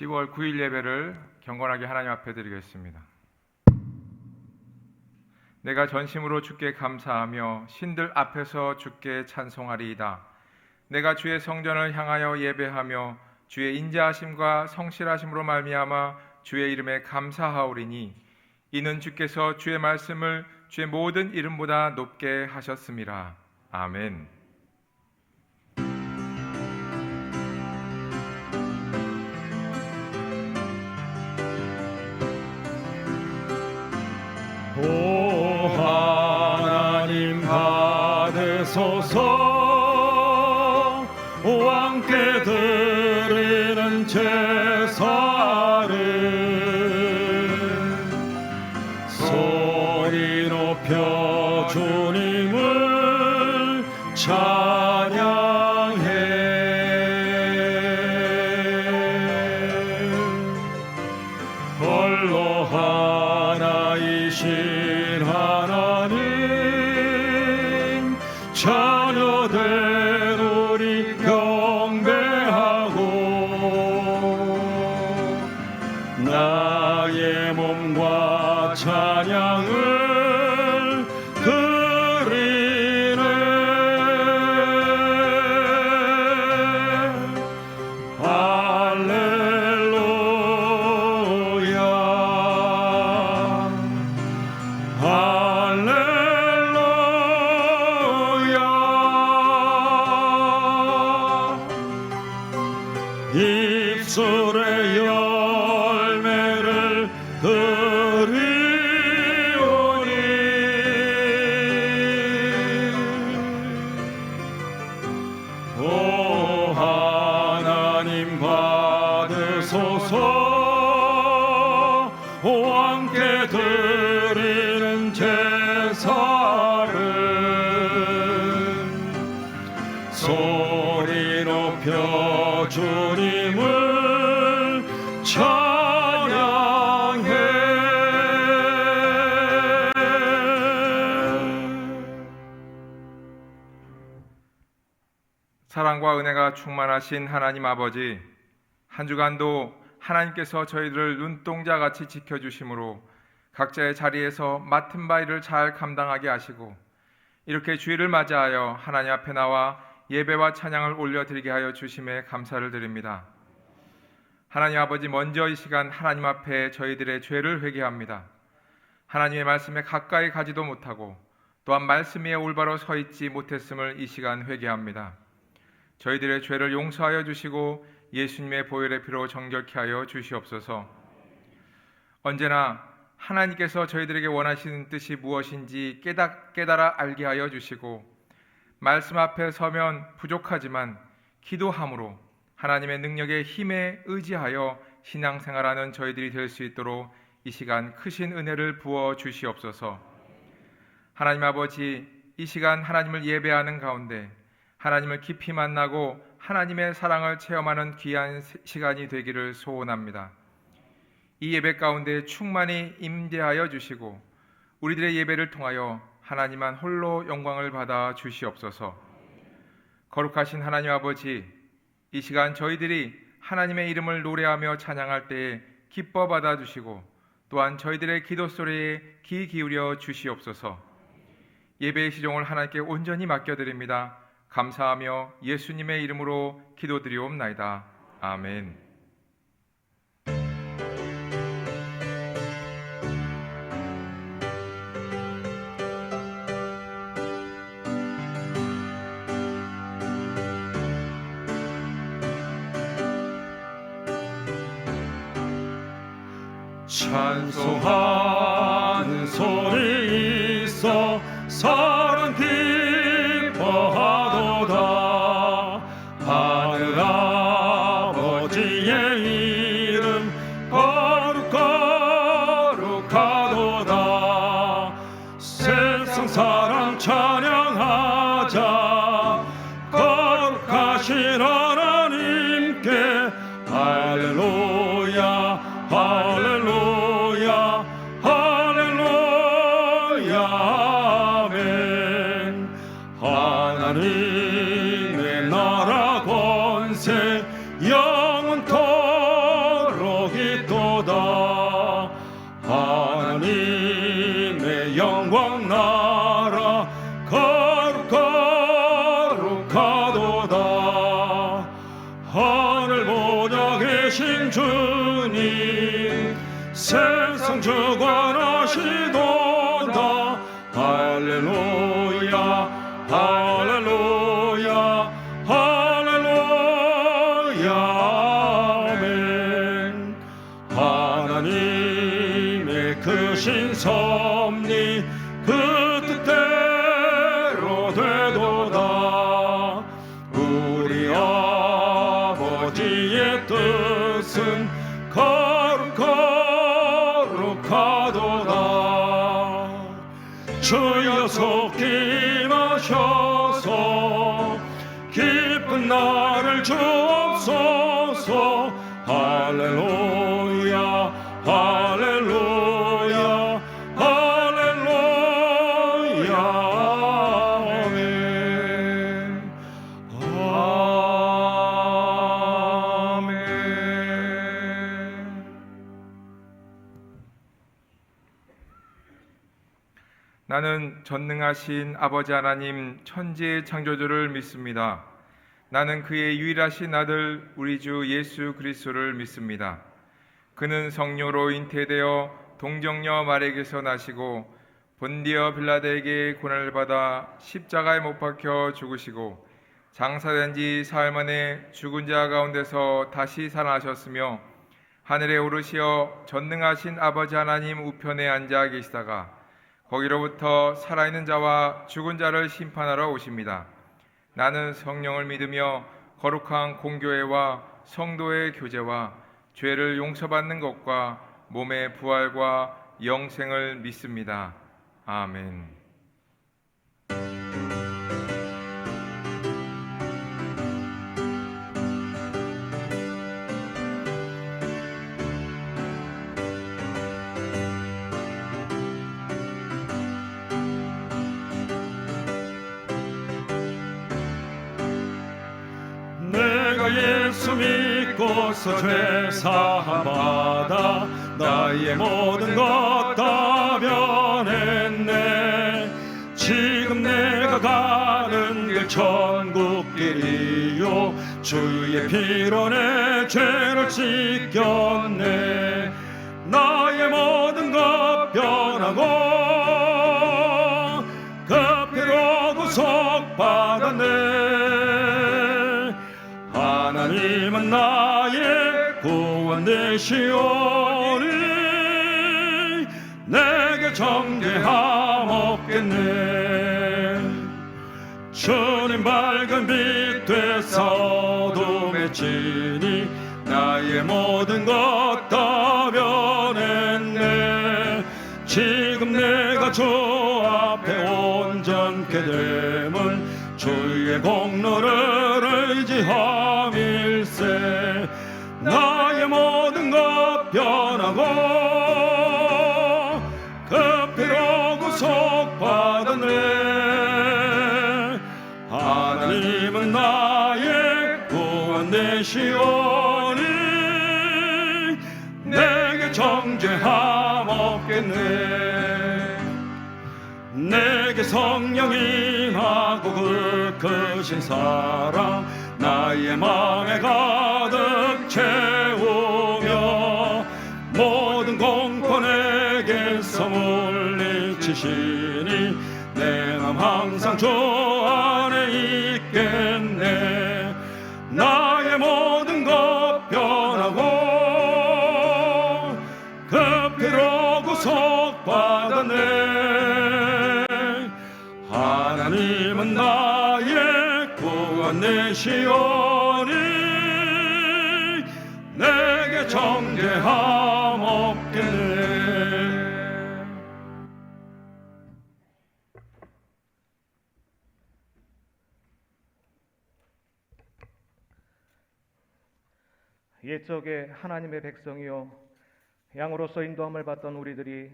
10월 9일 예배를 경건하게 하나님 앞에 드리겠습니다. 내가 전심으로 주께 감사하며 신들 앞에서 주께 찬송하리이다. 내가 주의 성전을 향하여 예배하며 주의 인자하심과 성실하심으로 말미암아 주의 이름에 감사하오리니 이는 주께서 주의 말씀을 주의 모든 이름보다 높게 하셨음이라. 아멘. 오 하나님 받으소서. 왕께 드리는 제사를 소리 높여 주님을 찬양해. 홀로 하나이신 하나님 자녀된 우리 경배하고 나의 몸과 찬양을 드리네. 할렐루야 할렐루야. 입술의 열매를 드리오니 오 하나님 받으소서. 왕께 드리는 제사를 소리 높여 주님을 찬양해. 사랑과 은혜가 충만하신 하나님 아버지, 한 주간도 하나님께서 저희들을 눈동자같이 지켜주심으로 각자의 자리에서 맡은 바 일을 잘 감당하게 하시고 이렇게 주일을 맞이하여 하나님 앞에 나와 예배와 찬양을 올려드리게 하여 주심에 감사를 드립니다. 하나님 아버지, 먼저 이 시간 하나님 앞에 저희들의 죄를 회개합니다. 하나님의 말씀에 가까이 가지도 못하고 또한 말씀 위에 올바로 서 있지 못했음을 이 시간 회개합니다. 저희들의 죄를 용서하여 주시고 예수님의 보혈의 피로 정결케 하여 주시옵소서. 언제나 하나님께서 저희들에게 원하시는 뜻이 무엇인지 깨달아 알게 하여 주시고 말씀 앞에 서면 부족하지만 기도함으로 하나님의 능력의 힘에 의지하여 신앙생활하는 저희들이 될 수 있도록 이 시간 크신 은혜를 부어 주시옵소서. 하나님 아버지, 이 시간 하나님을 예배하는 가운데 하나님을 깊이 만나고 하나님의 사랑을 체험하는 귀한 시간이 되기를 소원합니다. 이 예배 가운데 충만히 임재하여 주시고 우리들의 예배를 통하여 하나님만 홀로 영광을 받아 주시옵소서. 거룩하신 하나님 아버지, 이 시간 저희들이 하나님의 이름을 노래하며 찬양할 때에 기뻐 받아 주시고 또한 저희들의 기도 소리에 귀 기울여 주시옵소서. 예배의 시종을 하나님께 온전히 맡겨드립니다. 감사하며 예수님의 이름으로 기도드리옵나이다. 아멘. 찬송하는 소리 있어 사랑 기뻐하도다. 하늘 아버지의 이름 거룩하도다. 세상 사람 찬양하자. 거룩하신 하나님께 할렐루야 할렐루야 할렐루야 아멘. 하나님의 나라 권세 영원토록 주관하시도다. 할렐루야 할렐루야 할렐루야 아멘. 하나님의 크신 섭리 그 뜻대로 되도다. 우리 아버지의 뜻은 거룩하도다. 주여 속히 마셔서 기쁜 나를 주옵소서. 할렐루야 할렐루야 할렐루야 아멘. 아멘. 나는 전능하신 아버지 하나님 천지의 창조주를 믿습니다. 나는 그의 유일하신 아들 우리 주 예수 그리스도를 믿습니다. 그는 성령으로 잉태되어 동정녀 마리아에게서 나시고 본디어 빌라도에게 고난을 받아 십자가에 못 박혀 죽으시고 장사된 지 사흘 만에 죽은 자 가운데서 다시 살아나셨으며 하늘에 오르시어 전능하신 아버지 하나님 우편에 앉아 계시다가 거기로부터 살아있는 자와 죽은 자를 심판하러 오십니다. 나는 성령을 믿으며 거룩한 공교회와 성도의 교제와 죄를 용서받는 것과 몸의 부활과 영생을 믿습니다. 아멘. 예수 믿고서 죄사함 받아 나의 모든 것 다 변했네. 지금 내가 가는 길 천국길이요 주의 피로 내 죄를 씻겼네. 나의 모든 것 변하고 그 피로 구속받았네. 하나님은 나의 구원 되시오니 내게 정죄함 없겠네. 주님 밝은 빛 되사 어둠에 지니 나의 모든 것 다 변했네. 지금 내가 주 앞에 온전케 됨은 주의 공로를 의지함일세. 나의 모든 것 변하고 그 피로 구속받았네. 하나님은 나의 구원 되시오니 내게 정죄함 없겠네. 내게 성령 임하고 그 크신 사랑 나의 마음에 가득 채우며 모든 공포 내게서 물리치시니 내 맘 항상 주 안에 있겠네. 나의 모든 것 변하고 그 피로 구속받았네. 하나님은 나의 구원 되시오니 내게 정죄함 없겠네. 옛적에 하나님의 백성이요 양으로서 인도함을 받던 우리들이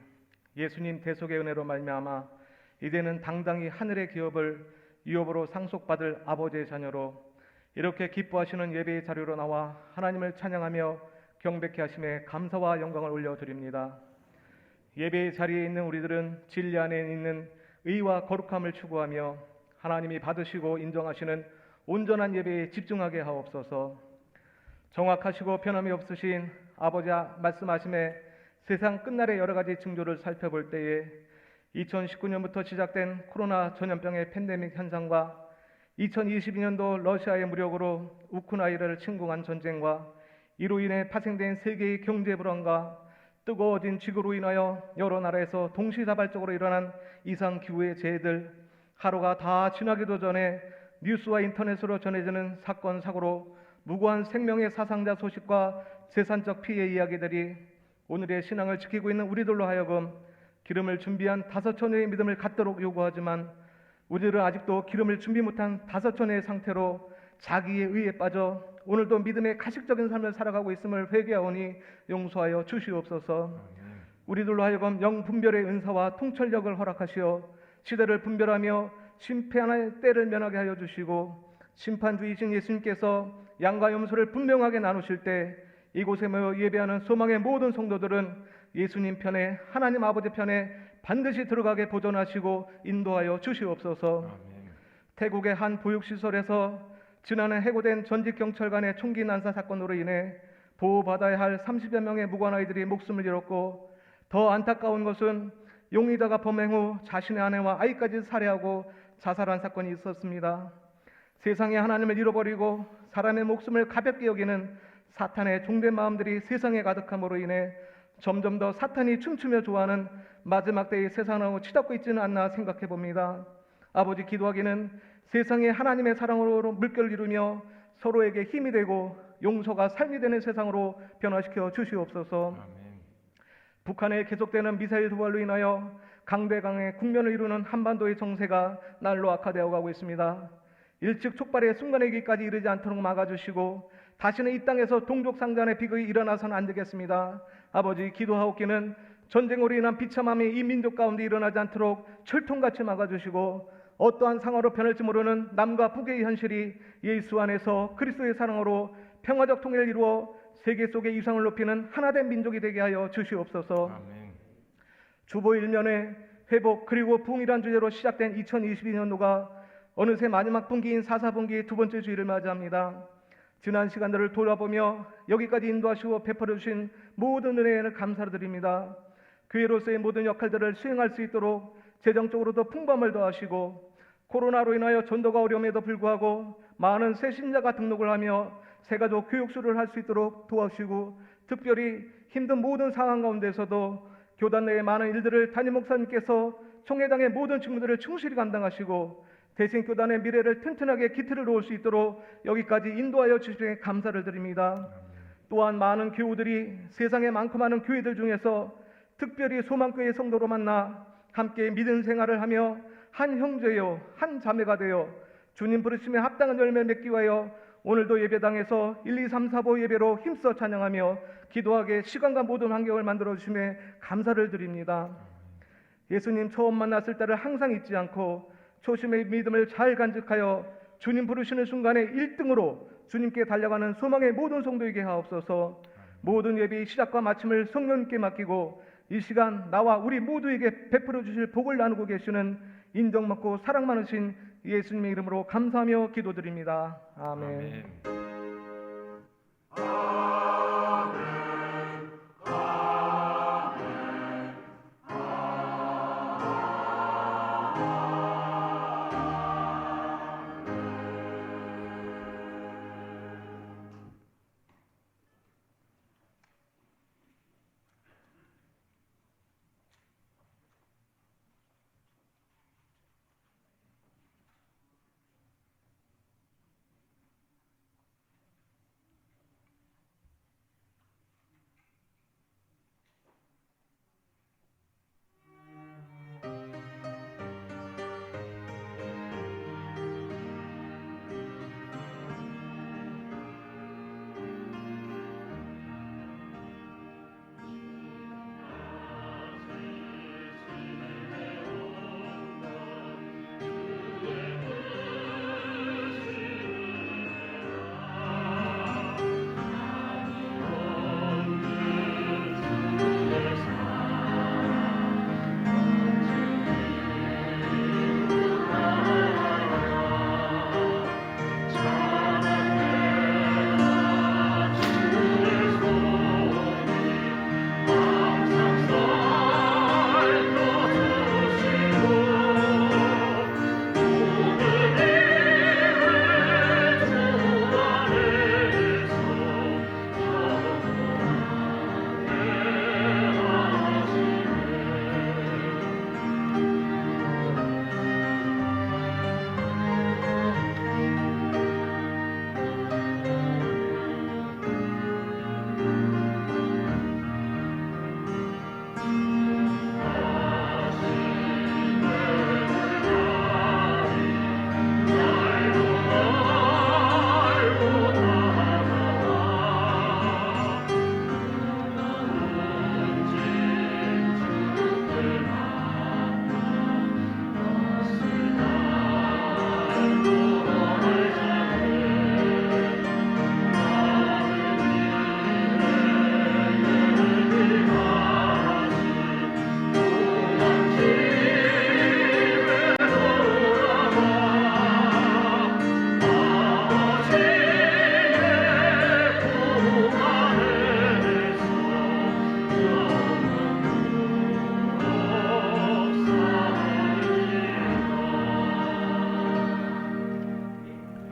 예수님 대속의 은혜로 말미암아 이제는 당당히 하늘의 기업을 유업으로 상속받을 아버지의 자녀로 이렇게 기뻐하시는 예배의 자리로 나와 하나님을 찬양하며 경배케 하심에 감사와 영광을 올려드립니다. 예배의 자리에 있는 우리들은 진리 안에 있는 의와 거룩함을 추구하며 하나님이 받으시고 인정하시는 온전한 예배에 집중하게 하옵소서. 정확하시고 변함이 없으신 아버지 말씀하심에 세상 끝날의 여러 가지 징조를 살펴볼 때에 2019년부터 시작된 코로나 전염병의 팬데믹 현상과 2022년도 러시아의 무력으로 우크라이나를 침공한 전쟁과 이로 인해 파생된 세계의 경제 불안과 뜨거워진 지구로 인하여 여러 나라에서 동시다발적으로 일어난 이상 기후의 재해들, 하루가 다 지나기도 전에 뉴스와 인터넷으로 전해지는 사건 사고로 무고한 생명의 사상자 소식과 재산적 피해 이야기들이 오늘의 신앙을 지키고 있는 우리들로 하여금 기름을 준비한 5천여의 믿음을 갖도록 요구하지만 우리들은 아직도 기름을 준비 못한 5천여의 상태로 자기의 의에 빠져 오늘도 믿음의 가식적인 삶을 살아가고 있음을 회개하오니 용서하여 주시옵소서. 우리들로 하여금 영분별의 은사와 통찰력을 허락하시어 시대를 분별하며 심판의 때를 면하게 하여 주시고 심판주이신 예수님께서 양과 염소를 분명하게 나누실 때 이곳에 모여 예배하는 소망의 모든 성도들은 예수님 편에 하나님 아버지 편에 반드시 들어가게 보존하시고 인도하여 주시옵소서. 태국의 한 보육시설에서 지난해 해고된 전직 경찰관의 총기 난사 사건으로 인해 보호받아야 할 30여 명의 무관 아이들이 목숨을 잃었고 더 안타까운 것은 용의자가 범행 후 자신의 아내와 아이까지 살해하고 자살한 사건이 있었습니다. 세상에 하나님을 잃어버리고 사람의 목숨을 가볍게 여기는 사탄의 종된 마음들이 세상에 가득함으로 인해 점점 더 사탄이 춤추며 좋아하는 마지막 때의 세상으로 치닫고 있지는 않나 생각해 봅니다. 아버지, 기도하기는 세상에 하나님의 사랑으로 물결을 이루며 서로에게 힘이 되고 용서가 삶이 되는 세상으로 변화시켜 주시옵소서. 북한에 계속되는 미사일 도발로 인하여 강대강의 국면을 이루는 한반도의 정세가 날로 악화되어 가고 있습니다. 일찍 촉발의 순간의기까지 이르지 않도록 막아주시고 다시는 이 땅에서 동족상잔의 비극이 일어나서는 안 되겠습니다. 아버지, 기도하옵기는 전쟁으로 인한 비참함이 이 민족 가운데 일어나지 않도록 철통같이 막아주시고 어떠한 상황으로 변할지 모르는 남과 북의 현실이 예수 안에서 그리스도의 사랑으로 평화적 통일을 이루어 세계 속의 이상을 높이는 하나된 민족이 되게 하여 주시옵소서. 아멘. 주보 일면에 회복 그리고 부흥이란 주제로 시작된 2022년도가 어느새 마지막 분기인 4분기 두 번째 주일을 맞이합니다. 지난 시간들을 돌아보며 여기까지 인도하시고 베풀어 주신 모든 은혜를 감사드립니다. 교회로서의 모든 역할들을 수행할 수 있도록 재정적으로도 풍부함을 더하시고 코로나로 인하여 전도가 어려움에도 불구하고 많은 새 신자가 등록을 하며 새가족 교육수를 할 수 있도록 도와주시고 특별히 힘든 모든 상황 가운데서도 교단 내의 많은 일들을 담임 목사님께서 총회당의 모든 직무들을 충실히 감당하시고 대신 교단의 미래를 튼튼하게 기틀을 놓을 수 있도록 여기까지 인도하여 주시에 감사를 드립니다. 또한 많은 교우들이 세상에 많고 많은 교회들 중에서 특별히 소망교회 성도로 만나 함께 믿음 생활을 하며 한 형제요 한 자매가 되어 주님 부르심에 합당한 열매를 맺기 위하여 오늘도 예배당에서 1, 2, 3, 4보 예배로 힘써 찬양하며 기도하게 시간과 모든 환경을 만들어 주심에 감사를 드립니다. 예수님 처음 만났을 때를 항상 잊지 않고 초심의 믿음을 잘 간직하여 주님 부르시는 순간에 1등으로 주님께 달려가는 소망의 모든 성도에게 하옵소서. 모든 예배의 시작과 마침을 성령님께 맡기고 이 시간 나와 우리 모두에게 베풀어 주실 복을 나누고 계시는 인정 많고 사랑 많으신 예수님의 이름으로 감사하며 기도드립니다. 아멘.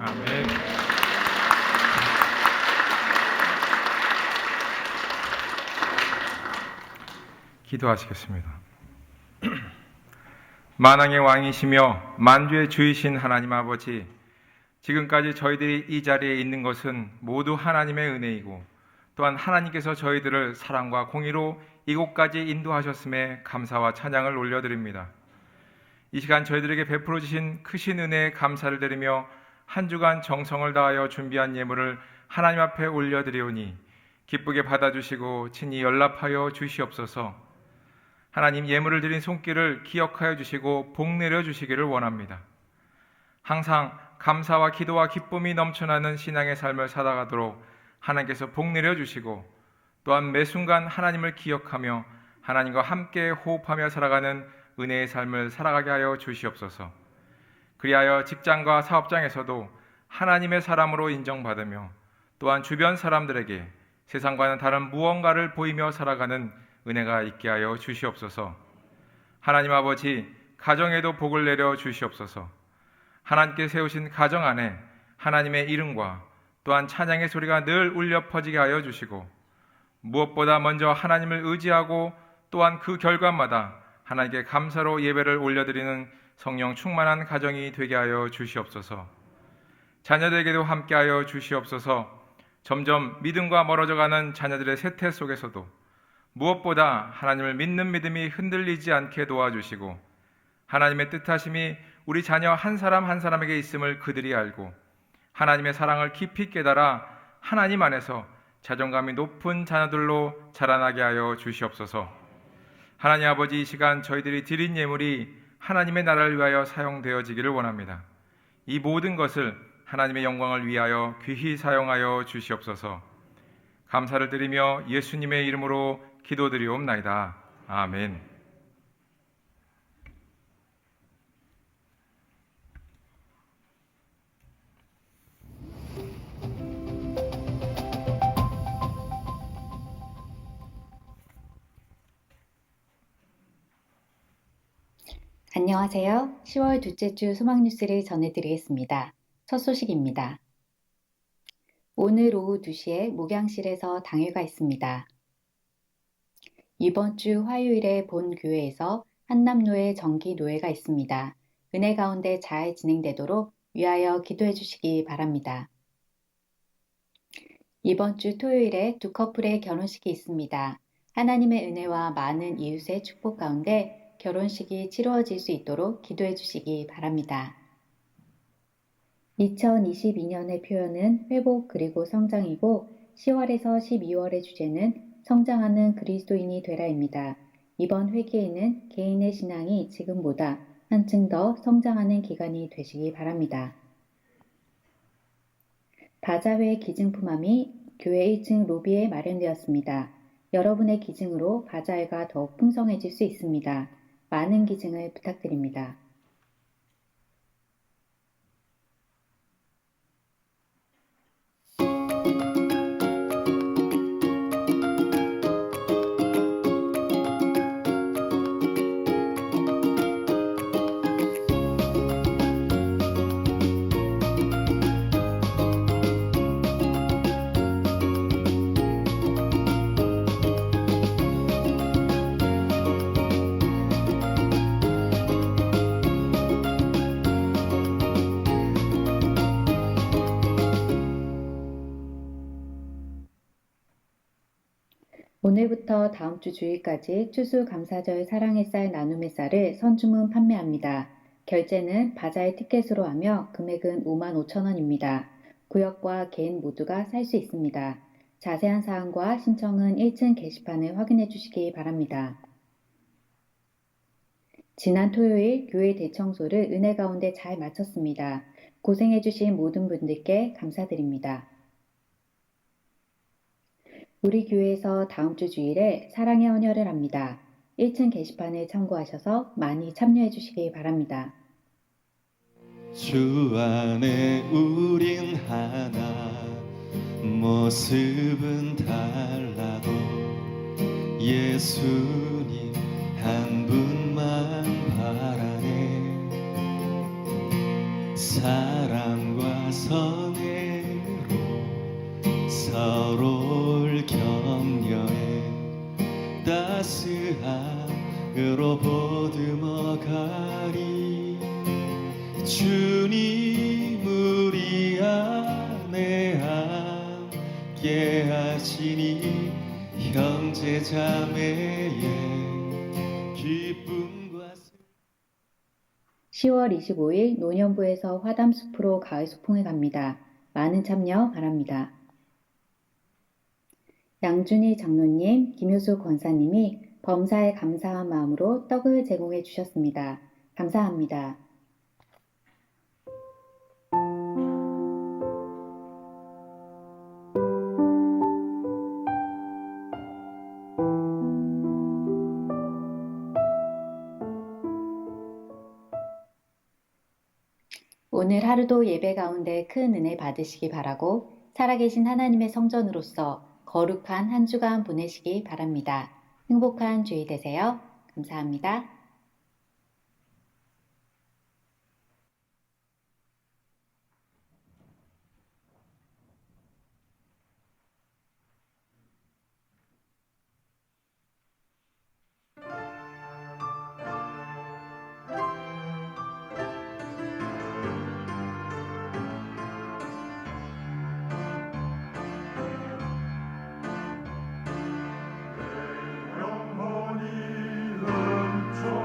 아멘. 기도하시겠습니다. 만왕의 왕이시며 만주의 주이신 하나님 아버지, 지금까지 저희들이 이 자리에 있는 것은 모두 하나님의 은혜이고 또한 하나님께서 저희들을 사랑과 공의로 이곳까지 인도하셨음에 감사와 찬양을 올려드립니다. 이 시간 저희들에게 베풀어 주신 크신 은혜에 감사를 드리며 한 주간 정성을 다하여 준비한 예물을 하나님 앞에 올려드리오니 기쁘게 받아주시고 친히 연락하여 주시옵소서. 하나님, 예물을 드린 손길을 기억하여 주시고 복 내려 주시기를 원합니다. 항상 감사와 기도와 기쁨이 넘쳐나는 신앙의 삶을 살아가도록 하나님께서 복 내려 주시고 또한 매 순간 하나님을 기억하며 하나님과 함께 호흡하며 살아가는 은혜의 삶을 살아가게 하여 주시옵소서. 그리하여 직장과 사업장에서도 하나님의 사람으로 인정받으며 또한 주변 사람들에게 세상과는 다른 무언가를 보이며 살아가는 은혜가 있게 하여 주시옵소서. 하나님 아버지, 가정에도 복을 내려 주시옵소서. 하나님께 세우신 가정 안에 하나님의 이름과 또한 찬양의 소리가 늘 울려 퍼지게 하여 주시고 무엇보다 먼저 하나님을 의지하고 또한 그 결과마다 하나님께 감사로 예배를 올려드리는 성령 충만한 가정이 되게 하여 주시옵소서. 자녀들에게도 함께하여 주시옵소서. 점점 믿음과 멀어져가는 자녀들의 세태 속에서도 무엇보다 하나님을 믿는 믿음이 흔들리지 않게 도와주시고 하나님의 뜻하심이 우리 자녀 한 사람 한 사람에게 있음을 그들이 알고 하나님의 사랑을 깊이 깨달아 하나님 안에서 자존감이 높은 자녀들로 자라나게 하여 주시옵소서. 하나님 아버지, 이 시간 저희들이 드린 예물이 하나님의 나라를 위하여 사용되어지기를 원합니다. 이 모든 것을 하나님의 영광을 위하여 귀히 사용하여 주시옵소서. 감사를 드리며 예수님의 이름으로 기도드리옵나이다. 아멘. 안녕하세요. 10월 둘째 주 소망 뉴스를 전해드리겠습니다. 첫 소식입니다. 오늘 오후 2시에 목양실에서 당회가 있습니다. 이번 주 화요일에 본 교회에서 한남로에 정기 노회가 있습니다. 은혜 가운데 잘 진행되도록 위하여 기도해 주시기 바랍니다. 이번 주 토요일에 두 커플의 결혼식이 있습니다. 하나님의 은혜와 많은 이웃의 축복 가운데 결혼식이 치루어질 수 있도록 기도해 주시기 바랍니다. 2022년의 표현은 회복 그리고 성장이고 10월에서 12월의 주제는 성장하는 그리스도인이 되라입니다. 이번 회기에는 개인의 신앙이 지금보다 한층 더 성장하는 기간이 되시기 바랍니다. 바자회 기증품함이 교회 1층 로비에 마련되었습니다. 여러분의 기증으로 바자회가 더욱 풍성해질 수 있습니다. 많은 기증을 부탁드립니다. 오늘부터 다음 주 주일까지 추수감사절 사랑의 쌀 나눔의 쌀을 선주문 판매합니다. 결제는 바자회 티켓으로 하며 금액은 55,000원입니다. 구역과 개인 모두가 살 수 있습니다. 자세한 사항과 신청은 1층 게시판을 확인해 주시기 바랍니다. 지난 토요일 교회 대청소를 은혜 가운데 잘 마쳤습니다. 고생해 주신 모든 분들께 감사드립니다. 우리 교회에서 다음 주 주일에 사랑의 헌혈을 합니다. 1층 게시판을 참고하셔서 많이 참여해 주시기 바랍니다. 주 안에 우린 하나, 모습은 달라도 예수님 한 분만 바라네. 사랑과 화성애로 서로를 격려해 따스함으로 보듬어가리. 주님 우리 안에 함께 하시니 형제 자매의 기쁨과 10월 25일 노년부에서 화담숲으로 가을 소풍에 갑니다. 많은 참여 바랍니다. 양준희 장로님, 김효수 권사님이 범사에 감사한 마음으로 떡을 제공해 주셨습니다. 감사합니다. 오늘 하루도 예배 가운데 큰 은혜 받으시기 바라고 살아계신 하나님의 성전으로서 거룩한 한 주간 보내시기 바랍니다. 행복한 주일 되세요. 감사합니다. 영원히 넘쳐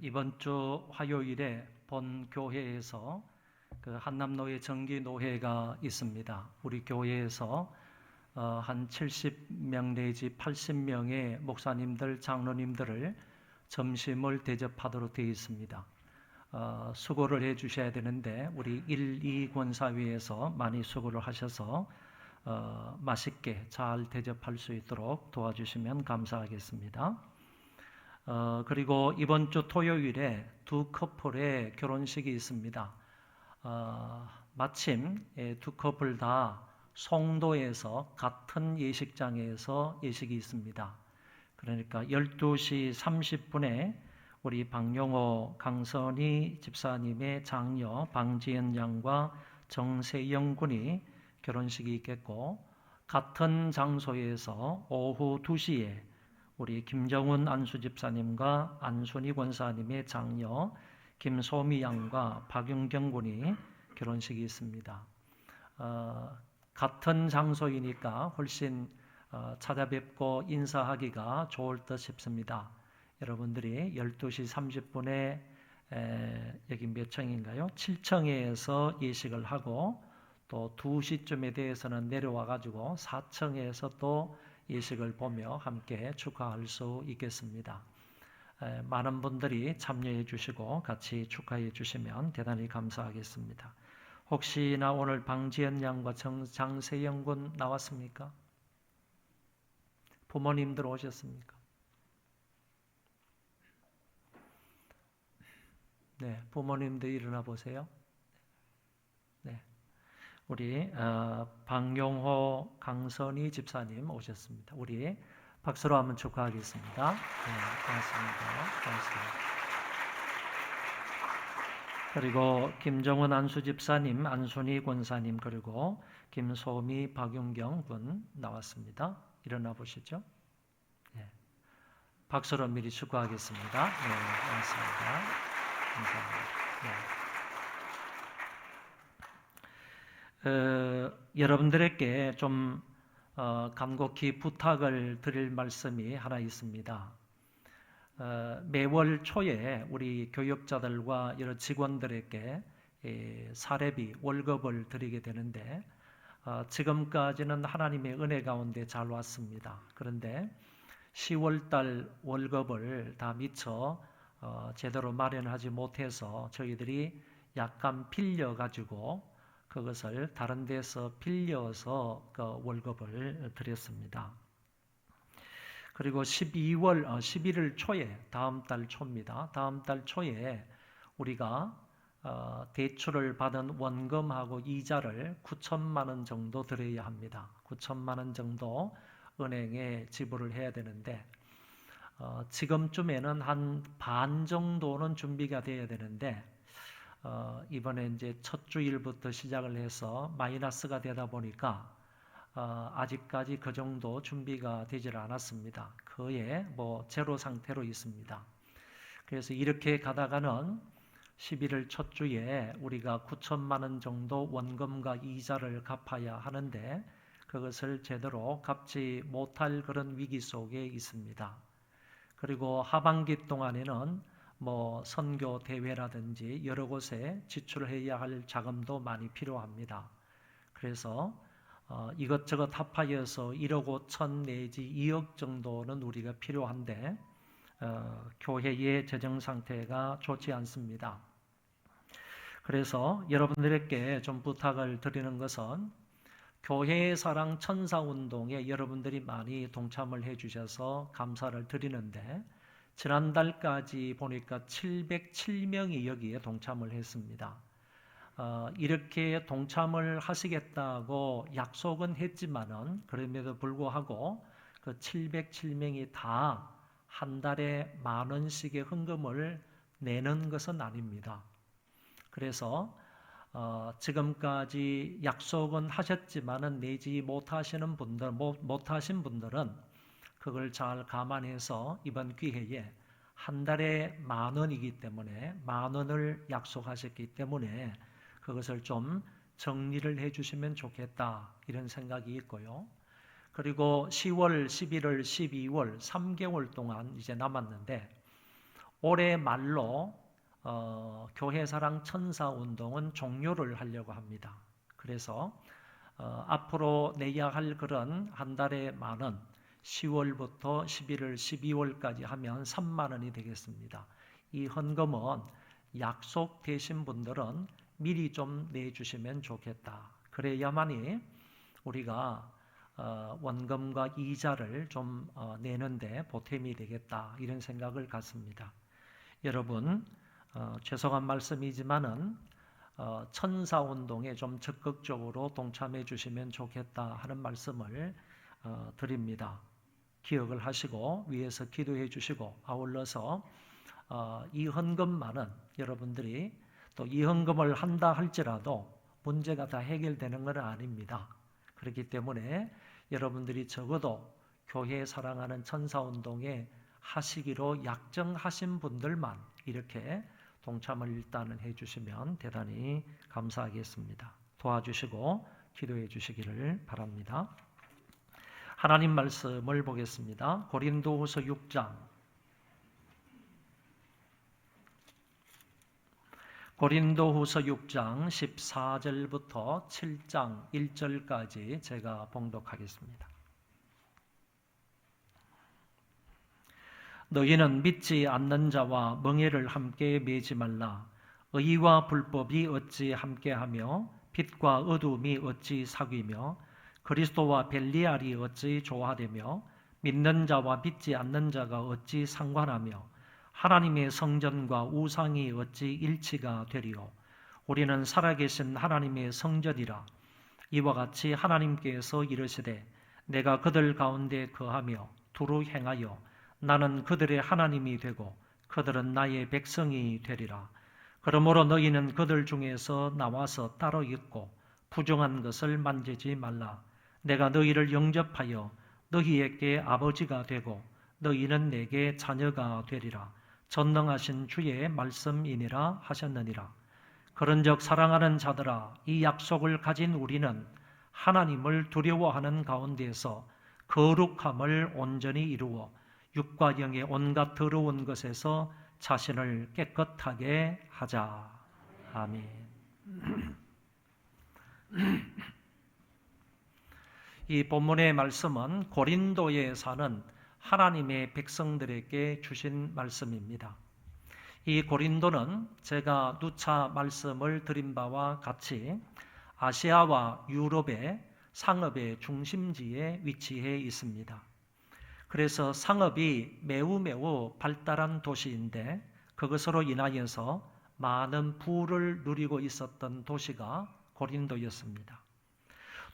이번 주 화요일에 본 교회에서 그 한남노회 정기노회가 있습니다. 우리 교회에서 한 70명 내지 80명의 목사님들, 장로님들을 점심을 대접하도록 되어 있습니다. 수고를 해 주셔야 되는데 우리 1, 2 권사위에서 많이 수고를 하셔서 맛있게 잘 대접할 수 있도록 도와주시면 감사하겠습니다. 그리고 이번 주 토요일에 두 커플의 결혼식이 있습니다. 마침 두 커플 다 송도에서 같은 예식장에서 예식이 있습니다. 그러니까 12시 30분에 우리 박용호, 강선희 집사님의 장녀 방지연 양과 정세영 군이 결혼식이 있겠고, 같은 장소에서 오후 2시에 우리 김정훈 안수 집사님과 안순희 권사님의 장녀 김소미 양과 박윤경 군이 결혼식이 있습니다. 같은 장소이니까 훨씬 찾아뵙고 인사하기가 좋을 듯 싶습니다. 여러분들이 12시 30분에 여기 몇 층인가요? 7층에서 예식을 하고 또 2시쯤에 대해서는 내려와 가지고 4층에서 또 예식을 보며 함께 축하할 수 있겠습니다. 많은 분들이 참여해 주시고 같이 축하해 주시면 대단히 감사하겠습니다. 혹시나 오늘 방지연 양과 장세영 군 나왔습니까? 부모님들 오셨습니까? 네, 부모님들 일어나 보세요. 네, 우리 박용호, 강선희 집사님 오셨습니다. 우리 박수로 한번 축하하겠습니다. 네, 고맙습니다. 고맙습니다. 그리고 김정은 안수 집사님, 안순희 권사님, 그리고 김소미, 박윤경 군 나왔습니다. 일어나 보시죠. 네. 박수로 미리 축하하겠습니다. 네, 고맙습니다. 감사합니다. 여러분들에게 좀 간곡히 부탁을 드릴 말씀이 하나 있습니다. 매월 초에 우리 교역자들과 여러 직원들에게 사례비, 월급을 드리게 되는데 지금까지는 하나님의 은혜 가운데 잘 왔습니다. 그런데 10월달 월급을 다 미처 제대로 마련하지 못해서 저희들이 약간 빌려가지고 그것을 다른 데서 빌려서 그 월급을 드렸습니다. 그리고 11월 초에, 다음 달 초입니다. 다음 달 초에 우리가 대출을 받은 원금하고 이자를 9천만 원 정도 드려야 합니다. 9천만 원 정도 은행에 지불을 해야 되는데 지금쯤에는 한 반 정도는 준비가 돼야 되는데 이번에 이제 첫 주일부터 시작을 해서 마이너스가 되다 보니까 아직까지 그 정도 준비가 되질 않았습니다. 거의 제로 상태로 있습니다. 그래서 이렇게 가다가는 11월 첫 주에 우리가 9천만 원 정도 원금과 이자를 갚아야 하는데 그것을 제대로 갚지 못할 그런 위기 속에 있습니다. 그리고 하반기 동안에는 선교 대회라든지 여러 곳에 지출해야 할 자금도 많이 필요합니다. 그래서 이것저것 합하여서 1억 5천 내지 2억 정도는 우리가 필요한데 교회의 재정 상태가 좋지 않습니다. 그래서 여러분들에게 좀 부탁을 드리는 것은 교회의 사랑 천사운동에 여러분들이 많이 동참을 해주셔서 감사를 드리는데 지난달까지 보니까 707명이 여기에 동참을 했습니다. 이렇게 동참을 하시겠다고 약속은 했지만은 그럼에도 불구하고 그 707명이 다 한 달에 10,000원씩의 헌금을 내는 것은 아닙니다. 그래서 지금까지 약속은 하셨지만은 내지 못하신 분들은 그걸 잘 감안해서 이번 기회에 한 달에 10,000원이기 때문에 10,000원을 약속하셨기 때문에 그것을 좀 정리를 해주시면 좋겠다 이런 생각이 있고요. 그리고 10월, 11월, 12월 3개월 동안 이제 남았는데 올해 말로 교회사랑 천사운동은 종료를 하려고 합니다. 그래서 앞으로 내야 할 그런 한 달에 10,000원, 10월부터 11월, 12월까지 하면 3만 원이 되겠습니다. 이 헌금은 약속되신 분들은 미리 좀 내주시면 좋겠다. 그래야만이 우리가 원금과 이자를 좀 내는데 보탬이 되겠다, 이런 생각을 갖습니다. 여러분, 죄송한 말씀이지만은 천사운동에 좀 적극적으로 동참해 주시면 좋겠다 하는 말씀을 드립니다. 기억을 하시고 위에서 기도해 주시고, 아울러서 이 헌금만은 여러분들이 또 이 헌금을 한다 할지라도 문제가 다 해결되는 건 아닙니다. 그렇기 때문에 여러분들이 적어도 교회 사랑하는 천사운동에 하시기로 약정하신 분들만 이렇게 동참을 일단은 해주시면 대단히 감사하겠습니다. 도와주시고 기도해 주시기를 바랍니다. 하나님 말씀을 보겠습니다. 고린도후서 6장 14절부터 7장 1절까지 제가 봉독하겠습니다. 너희는 믿지 않는 자와 멍에를 함께 매지 말라. 의와 불법이 어찌 함께하며 빛과 어둠이 어찌 사귀며 그리스도와 벨리알이 어찌 조화되며 믿는 자와 믿지 않는 자가 어찌 상관하며 하나님의 성전과 우상이 어찌 일치가 되리요. 우리는 살아계신 하나님의 성전이라. 이와 같이 하나님께서 이르시되 내가 그들 가운데 거하며 두루 행하여 나는 그들의 하나님이 되고 그들은 나의 백성이 되리라. 그러므로 너희는 그들 중에서 나와서 따로 있고 부정한 것을 만지지 말라. 내가 너희를 영접하여 너희에게 아버지가 되고 너희는 내게 자녀가 되리라. 전능하신 주의 말씀이니라 하셨느니라. 그런즉 사랑하는 자들아, 이 약속을 가진 우리는 하나님을 두려워하는 가운데서 거룩함을 온전히 이루어 육과 영의 온갖 더러운 것에서 자신을 깨끗하게 하자. 아멘. 이 본문의 말씀은 고린도에 사는 하나님의 백성들에게 주신 말씀입니다. 이 고린도는 제가 누차 말씀을 드린 바와 같이 아시아와 유럽의 상업의 중심지에 위치해 있습니다. 그래서 상업이 매우 발달한 도시인데 그것으로 인하여서 많은 부를 누리고 있었던 도시가 고린도였습니다.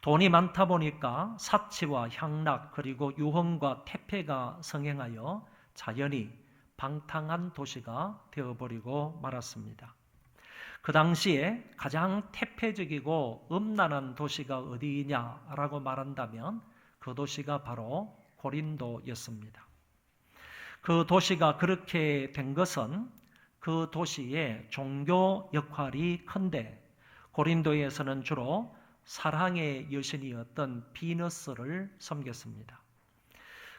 돈이 많다 보니까 사치와 향락 그리고 유흥과 태폐가 성행하여 자연히 방탕한 도시가 되어버리고 말았습니다. 그 당시에 가장 태폐적이고 음란한 도시가 어디냐라고 말한다면 그 도시가 바로 고린도였습니다. 그 도시가 그렇게 된 것은 그 도시의 종교 역할이 큰데 고린도에서는 주로 사랑의 여신이었던 비너스를 섬겼습니다.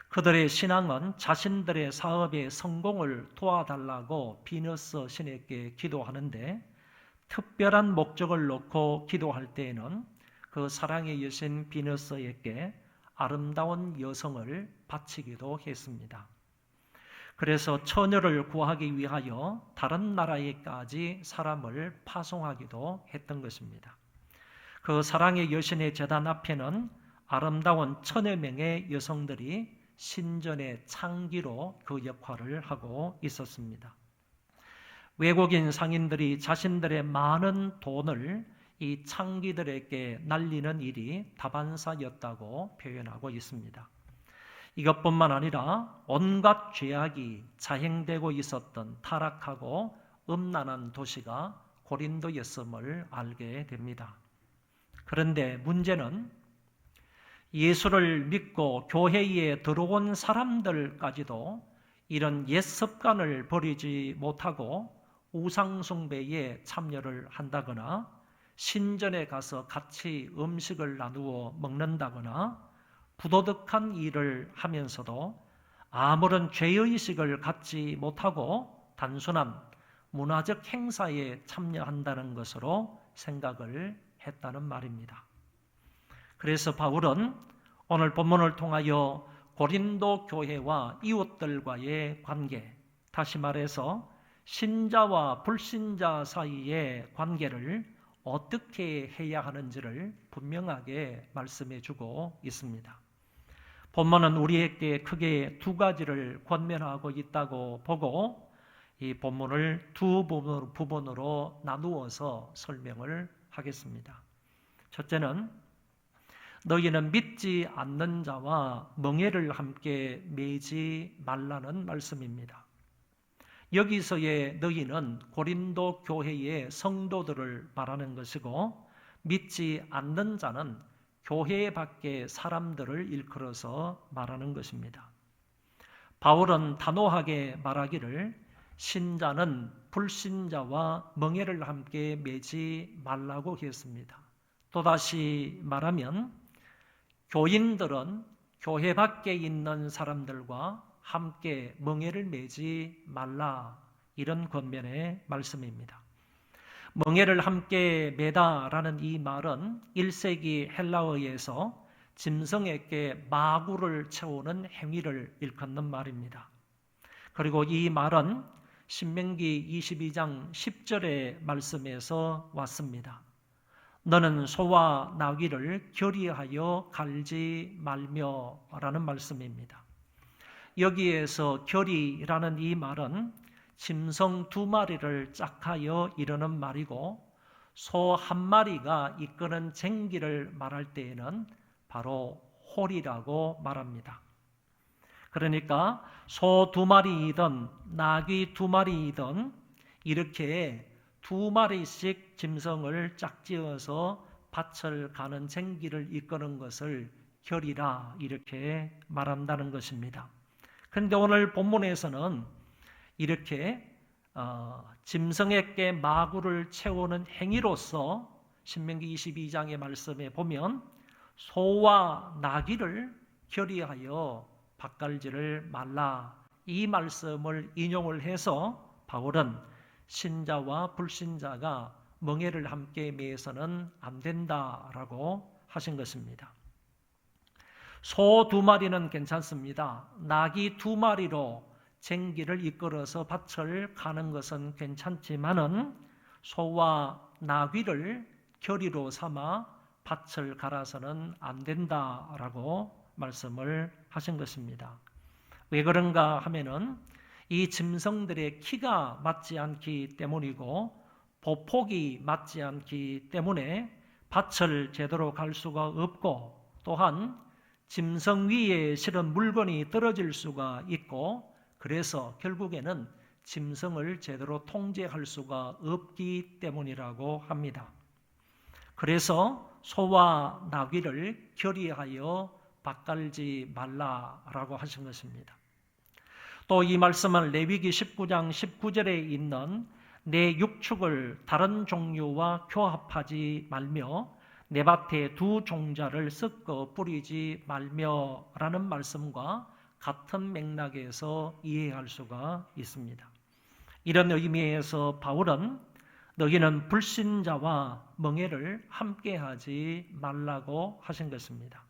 그들의 신앙은 자신들의 사업의 성공을 도와달라고 비너스 신에게 기도하는데 특별한 목적을 놓고 기도할 때에는 그 사랑의 여신 비너스에게 아름다운 여성을 바치기도 했습니다. 그래서 처녀를 구하기 위하여 다른 나라에까지 사람을 파송하기도 했던 것입니다. 그 사랑의 여신의 제단 앞에는 아름다운 1000여 명의 여성들이 신전의 창기로 그 역할을 하고 있었습니다. 외국인 상인들이 자신들의 많은 돈을 이 창기들에게 날리는 일이 다반사였다고 표현하고 있습니다. 이것뿐만 아니라 온갖 죄악이 자행되고 있었던 타락하고 음란한 도시가 고린도였음을 알게 됩니다. 그런데 문제는 예수를 믿고 교회에 들어온 사람들까지도 이런 옛 습관을 버리지 못하고 우상숭배에 참여를 한다거나 신전에 가서 같이 음식을 나누어 먹는다거나 부도덕한 일을 하면서도 아무런 죄의식을 갖지 못하고 단순한 문화적 행사에 참여한다는 것으로 생각을 했다는 말입니다. 그래서 바울은 오늘 본문을 통하여 고린도 교회와 이웃들과의 관계, 다시 말해서 신자와 불신자 사이의 관계를 어떻게 해야 하는지를 분명하게 말씀해 주고 있습니다. 본문은 우리에게 크게 두 가지를 권면하고 있다고 보고 이 본문을 두 부분으로 나누어서 설명을 하겠습니다. 첫째는 너희는 믿지 않는 자와 멍에를 함께 매지 말라는 말씀입니다. 여기서의 너희는 고린도 교회의 성도들을 말하는 것이고 믿지 않는 자는 교회 밖의 사람들을 일컬어서 말하는 것입니다. 바울은 단호하게 말하기를 신자는 불신자와 멍에를 함께 매지 말라고 했습니다. 또다시 말하면 교인들은 교회 밖에 있는 사람들과 함께 멍에를 매지 말라, 이런 권면의 말씀입니다. 멍에를 함께 매다라는 이 말은 1세기 헬라어에서 짐승에게 마구를 채우는 행위를 일컫는 말입니다. 그리고 이 말은 신명기 22장 10절의 말씀에서 왔습니다. 너는 소와 나귀를 결의하여 갈지 말며 라는 말씀입니다. 여기에서 결의라는 이 말은 짐승 2마리를 짝하여 이르는 말이고 소 1마리가 이끄는 쟁기를 말할 때에는 바로 홀이라고 말합니다. 그러니까 소 2마리이든 나귀 2마리이든 이렇게 2마리씩 짐승을 짝지어서 밭을 가는 쟁기를 이끄는 것을 결이라 이렇게 말한다는 것입니다. 그런데 오늘 본문에서는 이렇게 짐승에게 마구를 채우는 행위로서 신명기 22장의 말씀에 보면 소와 나귀를 결의하여 밭갈지를 말라, 이 말씀을 인용을 해서 바울은 신자와 불신자가 멍에를 함께 매서는 안 된다라고 하신 것입니다. 소 2마리는 괜찮습니다. 나귀 2마리로 쟁기를 이끌어서 밭을 가는 것은 괜찮지만은 소와 나귀를 결의로 삼아 밭을 갈아서는 안 된다라고 말씀을 하신 것입니다. 왜 그런가 하면은 이 짐승들의 키가 맞지 않기 때문이고 보폭이 맞지 않기 때문에 밭을 제대로 갈 수가 없고 또한 짐승 위에 실은 물건이 떨어질 수가 있고 그래서 결국에는 짐승을 제대로 통제할 수가 없기 때문이라고 합니다. 그래서 소와 나귀를 결의하여 밭갈지 말라라고 하신 것입니다. 또 이 말씀은 레위기 19장 19절에 있는 내 육축을 다른 종류와 교합하지 말며 내 밭에 두 종자를 섞어 뿌리지 말며라는 말씀과 같은 맥락에서 이해할 수가 있습니다. 이런 의미에서 바울은 너희는 불신자와 멍에를 함께하지 말라고 하신 것입니다.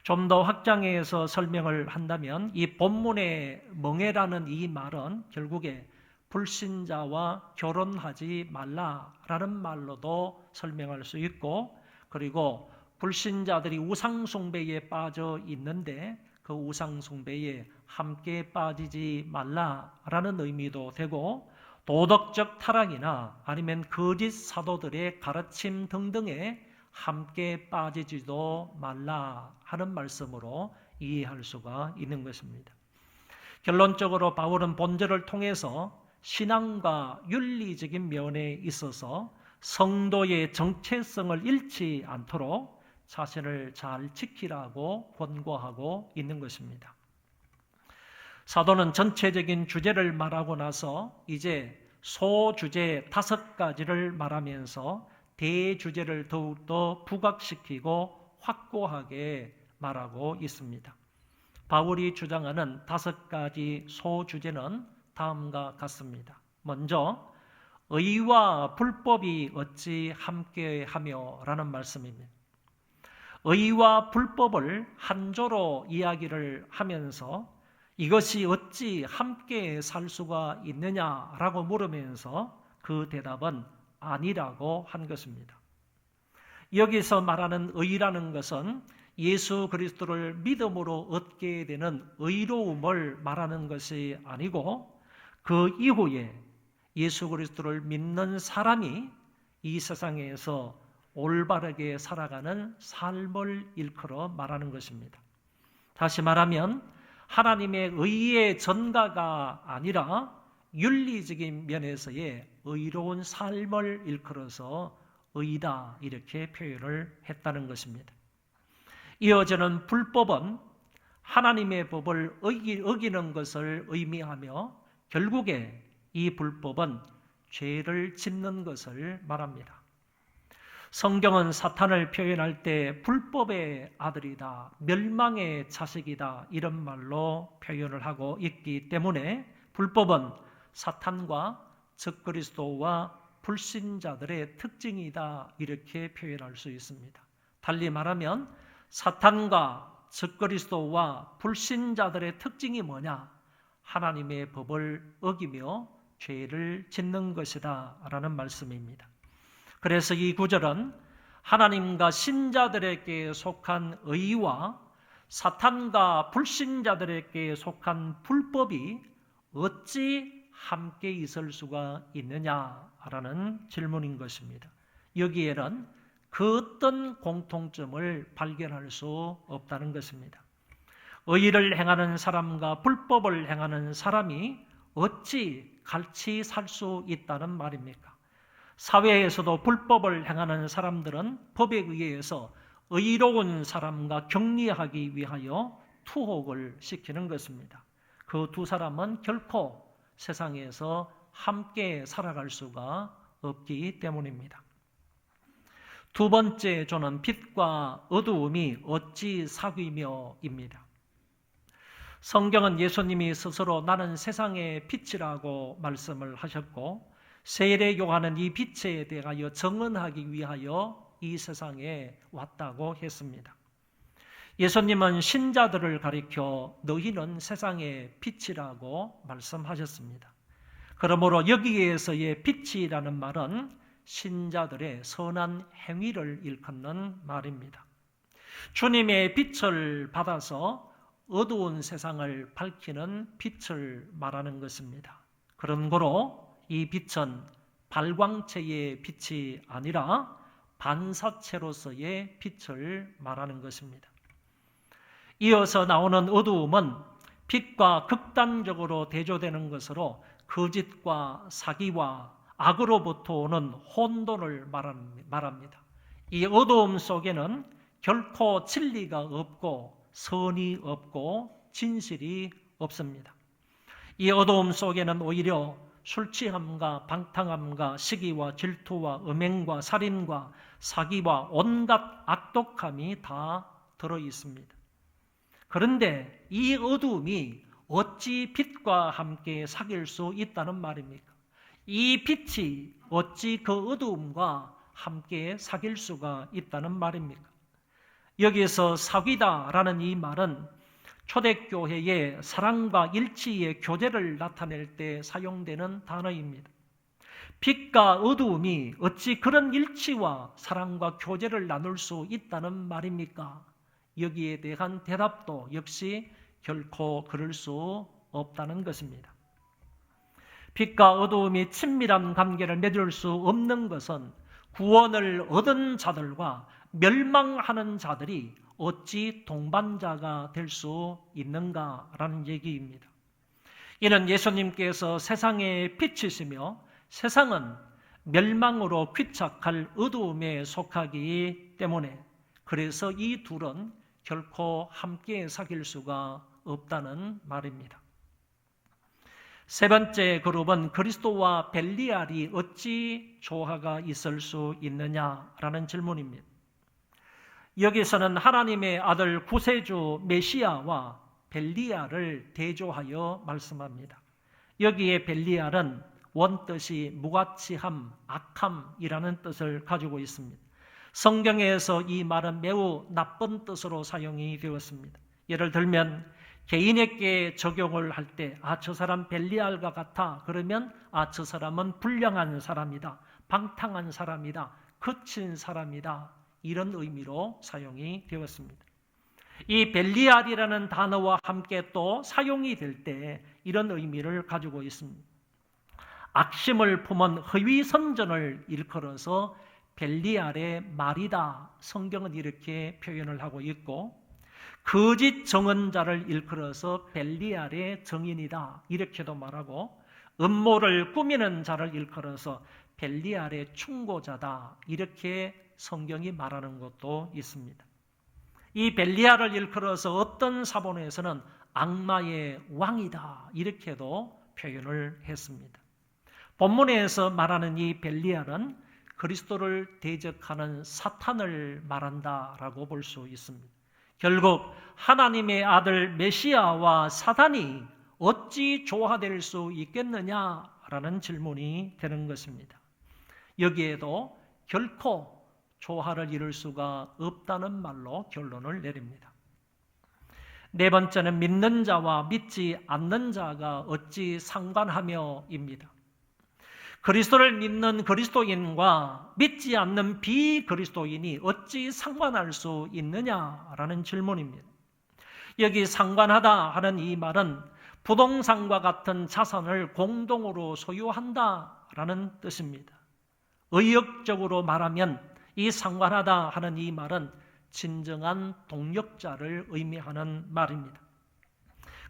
좀 더 확장해서 설명을 한다면 이 본문의 멍에라는 이 말은 결국에 불신자와 결혼하지 말라라는 말로도 설명할 수 있고 그리고 불신자들이 우상숭배에 빠져 있는데 그 우상숭배에 함께 빠지지 말라라는 의미도 되고 도덕적 타락이나 아니면 거짓 사도들의 가르침 등등에 함께 빠지지도 말라 하는 말씀으로 이해할 수가 있는 것입니다. 결론적으로 바울은 본절을 통해서 신앙과 윤리적인 면에 있어서 성도의 정체성을 잃지 않도록 자신을 잘 지키라고 권고하고 있는 것입니다. 사도는 전체적인 주제를 말하고 나서 이제 소주제 5가지를 말하면서 대주제를 더욱더 부각시키고 확고하게 말하고 있습니다. 바울이 주장하는 5가지 소주제는 다음과 같습니다. 먼저 의와 불법이 어찌 함께하며 라는 말씀입니다. 의와 불법을 한조로 이야기를 하면서 이것이 어찌 함께 살 수가 있느냐라고 물으면서 그 대답은 아니라고 한 것입니다. 여기서 말하는 의라는 것은 예수 그리스도를 믿음으로 얻게 되는 의로움을 말하는 것이 아니고 그 이후에 예수 그리스도를 믿는 사람이 이 세상에서 올바르게 살아가는 삶을 일컬어 말하는 것입니다. 다시 말하면 하나님의 의의 전가가 아니라 윤리적인 면에서의 의로운 삶을 일컬어서 의다 이렇게 표현을 했다는 것입니다. 이어지는 불법은 하나님의 법을 어기는 것을 의미하며 결국에 이 불법은 죄를 짓는 것을 말합니다. 성경은 사탄을 표현할 때 불법의 아들이다, 멸망의 자식이다 이런 말로 표현을 하고 있기 때문에 불법은 사탄과 적그리스도와 불신자들의 특징이다 이렇게 표현할 수 있습니다. 달리 말하면 사탄과 적그리스도와 불신자들의 특징이 뭐냐? 하나님의 법을 어기며 죄를 짓는 것이다 라는 말씀입니다. 그래서 이 구절은 하나님과 신자들에게 속한 의와 사탄과 불신자들에게 속한 불법이 어찌 함께 있을 수가 있느냐라는 질문인 것입니다. 여기에는 그 어떤 공통점을 발견할 수 없다는 것입니다. 의를 행하는 사람과 불법을 행하는 사람이 어찌 같이 살 수 있다는 말입니까? 사회에서도 불법을 행하는 사람들은 법에 의해서 의로운 사람과 격리하기 위하여 투옥을 시키는 것입니다. 그 두 사람은 결코 세상에서 함께 살아갈 수가 없기 때문입니다. 두 번째 조는 빛과 어두움이 어찌 사귀며입니다. 성경은 예수님이 스스로 나는 세상의 빛이라고 말씀을 하셨고 세례 요한은 이 빛에 대하여 증언하기 위하여 이 세상에 왔다고 했습니다. 예수님은 신자들을 가리켜 너희는 세상의 빛이라고 말씀하셨습니다. 그러므로 여기에서의 빛이라는 말은 신자들의 선한 행위를 일컫는 말입니다. 주님의 빛을 받아서 어두운 세상을 밝히는 빛을 말하는 것입니다. 그러므로 이 빛은 발광체의 빛이 아니라 반사체로서의 빛을 말하는 것입니다. 이어서 나오는 어두움은 빛과 극단적으로 대조되는 것으로 거짓과 사기와 악으로부터 오는 혼돈을 말합니다. 이 어두움 속에는 결코 진리가 없고 선이 없고 진실이 없습니다. 이 어두움 속에는 오히려 술 취함과 방탕함과 시기와 질투와 음행과 살인과 사기와 온갖 악독함이 다 들어 있습니다. 그런데 이 어두움이 어찌 빛과 함께 사귈 수 있다는 말입니까? 이 빛이 어찌 그 어두움과 함께 사귈 수가 있다는 말입니까? 여기서 사귀다라는 이 말은 초대교회의 사랑과 일치의 교제를 나타낼 때 사용되는 단어입니다. 빛과 어두움이 어찌 그런 일치와 사랑과 교제를 나눌 수 있다는 말입니까? 여기에 대한 대답도 역시 결코 그럴 수 없다는 것입니다. 빛과 어두움이 친밀한 관계를 맺을 수 없는 것은 구원을 얻은 자들과 멸망하는 자들이 어찌 동반자가 될 수 있는가라는 얘기입니다. 이는 예수님께서 세상의 빛이시며 세상은 멸망으로 귀착할 어두움에 속하기 때문에 그래서 이 둘은 결코 함께 사귈 수가 없다는 말입니다. 세 번째 그룹은 그리스도와 벨리알이 어찌 조화가 있을 수 있느냐라는 질문입니다. 여기서는 하나님의 아들 구세주 메시아와 벨리알을 대조하여 말씀합니다. 여기에 벨리알은 원뜻이 무가치함, 악함이라는 뜻을 가지고 있습니다. 성경에서 이 말은 매우 나쁜 뜻으로 사용이 되었습니다. 예를 들면 개인에게 적용을 할 때 저 사람 벨리알과 같아 그러면 저 사람은 불량한 사람이다, 방탕한 사람이다, 거친 사람이다, 이런 의미로 사용이 되었습니다. 이 벨리알이라는 단어와 함께 또 사용이 될 때 이런 의미를 가지고 있습니다. 악심을 품은 허위 선전을 일컬어서 벨리알의 말이다, 성경은 이렇게 표현을 하고 있고, 거짓 정언자를 일컬어서 벨리알의 정인이다, 이렇게도 말하고, 음모를 꾸미는 자를 일컬어서 벨리알의 충고자다, 이렇게 성경이 말하는 것도 있습니다. 이 벨리알을 일컬어서 어떤 사본에서는 악마의 왕이다, 이렇게도 표현을 했습니다. 본문에서 말하는 이 벨리알은 그리스도를 대적하는 사탄을 말한다라고 볼 수 있습니다. 결국 하나님의 아들 메시아와 사단이 어찌 조화될 수 있겠느냐라는 질문이 되는 것입니다. 여기에도 결코 조화를 이룰 수가 없다는 말로 결론을 내립니다. 네 번째는 믿는 자와 믿지 않는 자가 어찌 상관하며입니다. 그리스도를 믿는 그리스도인과 믿지 않는 비그리스도인이 어찌 상관할 수 있느냐라는 질문입니다. 여기 상관하다 하는 이 말은 부동산과 같은 자산을 공동으로 소유한다라는 뜻입니다. 의역적으로 말하면 이 상관하다 하는 이 말은 진정한 동역자를 의미하는 말입니다.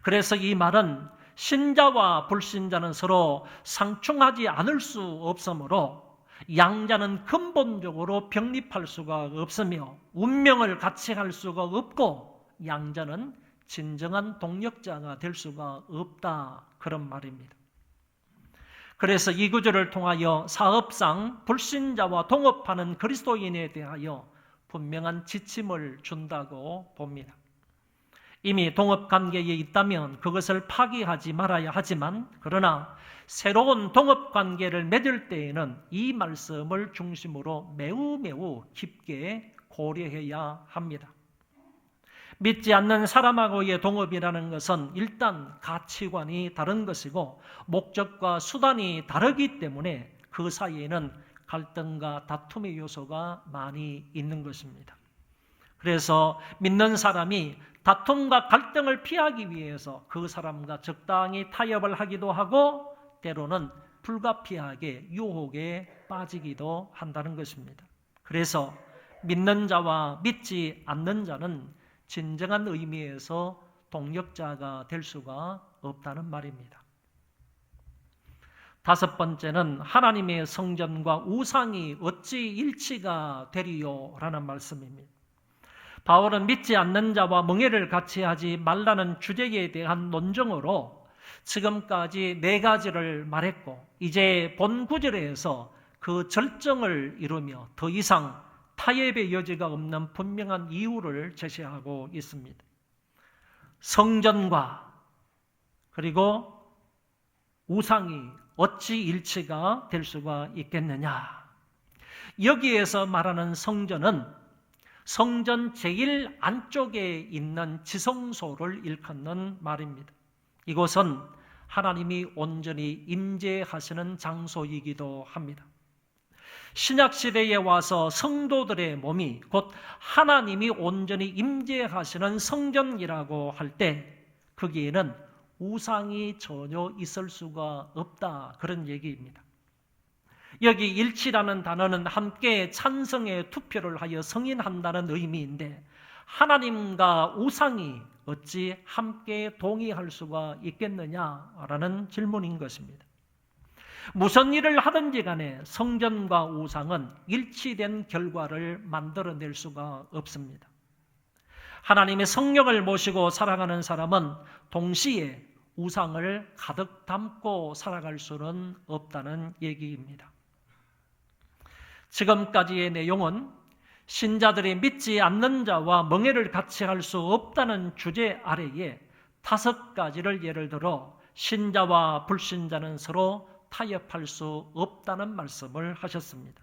그래서 이 말은 신자와 불신자는 서로 상충하지 않을 수 없으므로 양자는 근본적으로 병립할 수가 없으며 운명을 같이 할 수가 없고 양자는 진정한 동역자가 될 수가 없다, 그런 말입니다. 그래서 이 구절을 통하여 사업상 불신자와 동업하는 그리스도인에 대하여 분명한 지침을 준다고 봅니다. 이미 동업관계에 있다면 그것을 파기하지 말아야 하지만, 그러나 새로운 동업관계를 맺을 때에는 이 말씀을 중심으로 매우 깊게 고려해야 합니다. 믿지 않는 사람하고의 동업이라는 것은 일단 가치관이 다른 것이고 목적과 수단이 다르기 때문에 그 사이에는 갈등과 다툼의 요소가 많이 있는 것입니다. 그래서 믿는 사람이 다툼과 갈등을 피하기 위해서 그 사람과 적당히 타협을 하기도 하고 때로는 불가피하게 유혹에 빠지기도 한다는 것입니다. 그래서 믿는 자와 믿지 않는 자는 진정한 의미에서 동역자가 될 수가 없다는 말입니다. 다섯 번째는 하나님의 성전과 우상이 어찌 일치가 되리요? 라는 말씀입니다. 바울은 믿지 않는 자와盟회를 같이 하지 말라는 주제에 대한 논증으로 지금까지 네 가지를 말했고, 이제 본 구절에서 그 절정을 이루며 더 이상 타협의 여지가 없는 분명한 이유를 제시하고 있습니다. 성전과 그리고 우상이 어찌 일치가 될 수가 있겠느냐? 여기에서 말하는 성전은 성전 제일 안쪽에 있는 지성소를 일컫는 말입니다. 이곳은 하나님이 온전히 임재하시는 장소이기도 합니다. 신약시대에 와서 성도들의 몸이 곧 하나님이 온전히 임재하시는 성전이라고 할 때 거기에는 우상이 전혀 있을 수가 없다, 그런 얘기입니다. 여기 일치라는 단어는 함께 찬성의 투표를 하여 승인한다는 의미인데, 하나님과 우상이 어찌 함께 동의할 수가 있겠느냐라는 질문인 것입니다. 무슨 일을 하든지 간에 성전과 우상은 일치된 결과를 만들어낼 수가 없습니다. 하나님의 성령을 모시고 살아가는 사람은 동시에 우상을 가득 담고 살아갈 수는 없다는 얘기입니다. 지금까지의 내용은 신자들이 믿지 않는 자와盟회를 같이 할 수 없다는 주제 아래에 5가지를 예를 들어 신자와 불신자는 서로 타협할 수 없다는 말씀을 하셨습니다.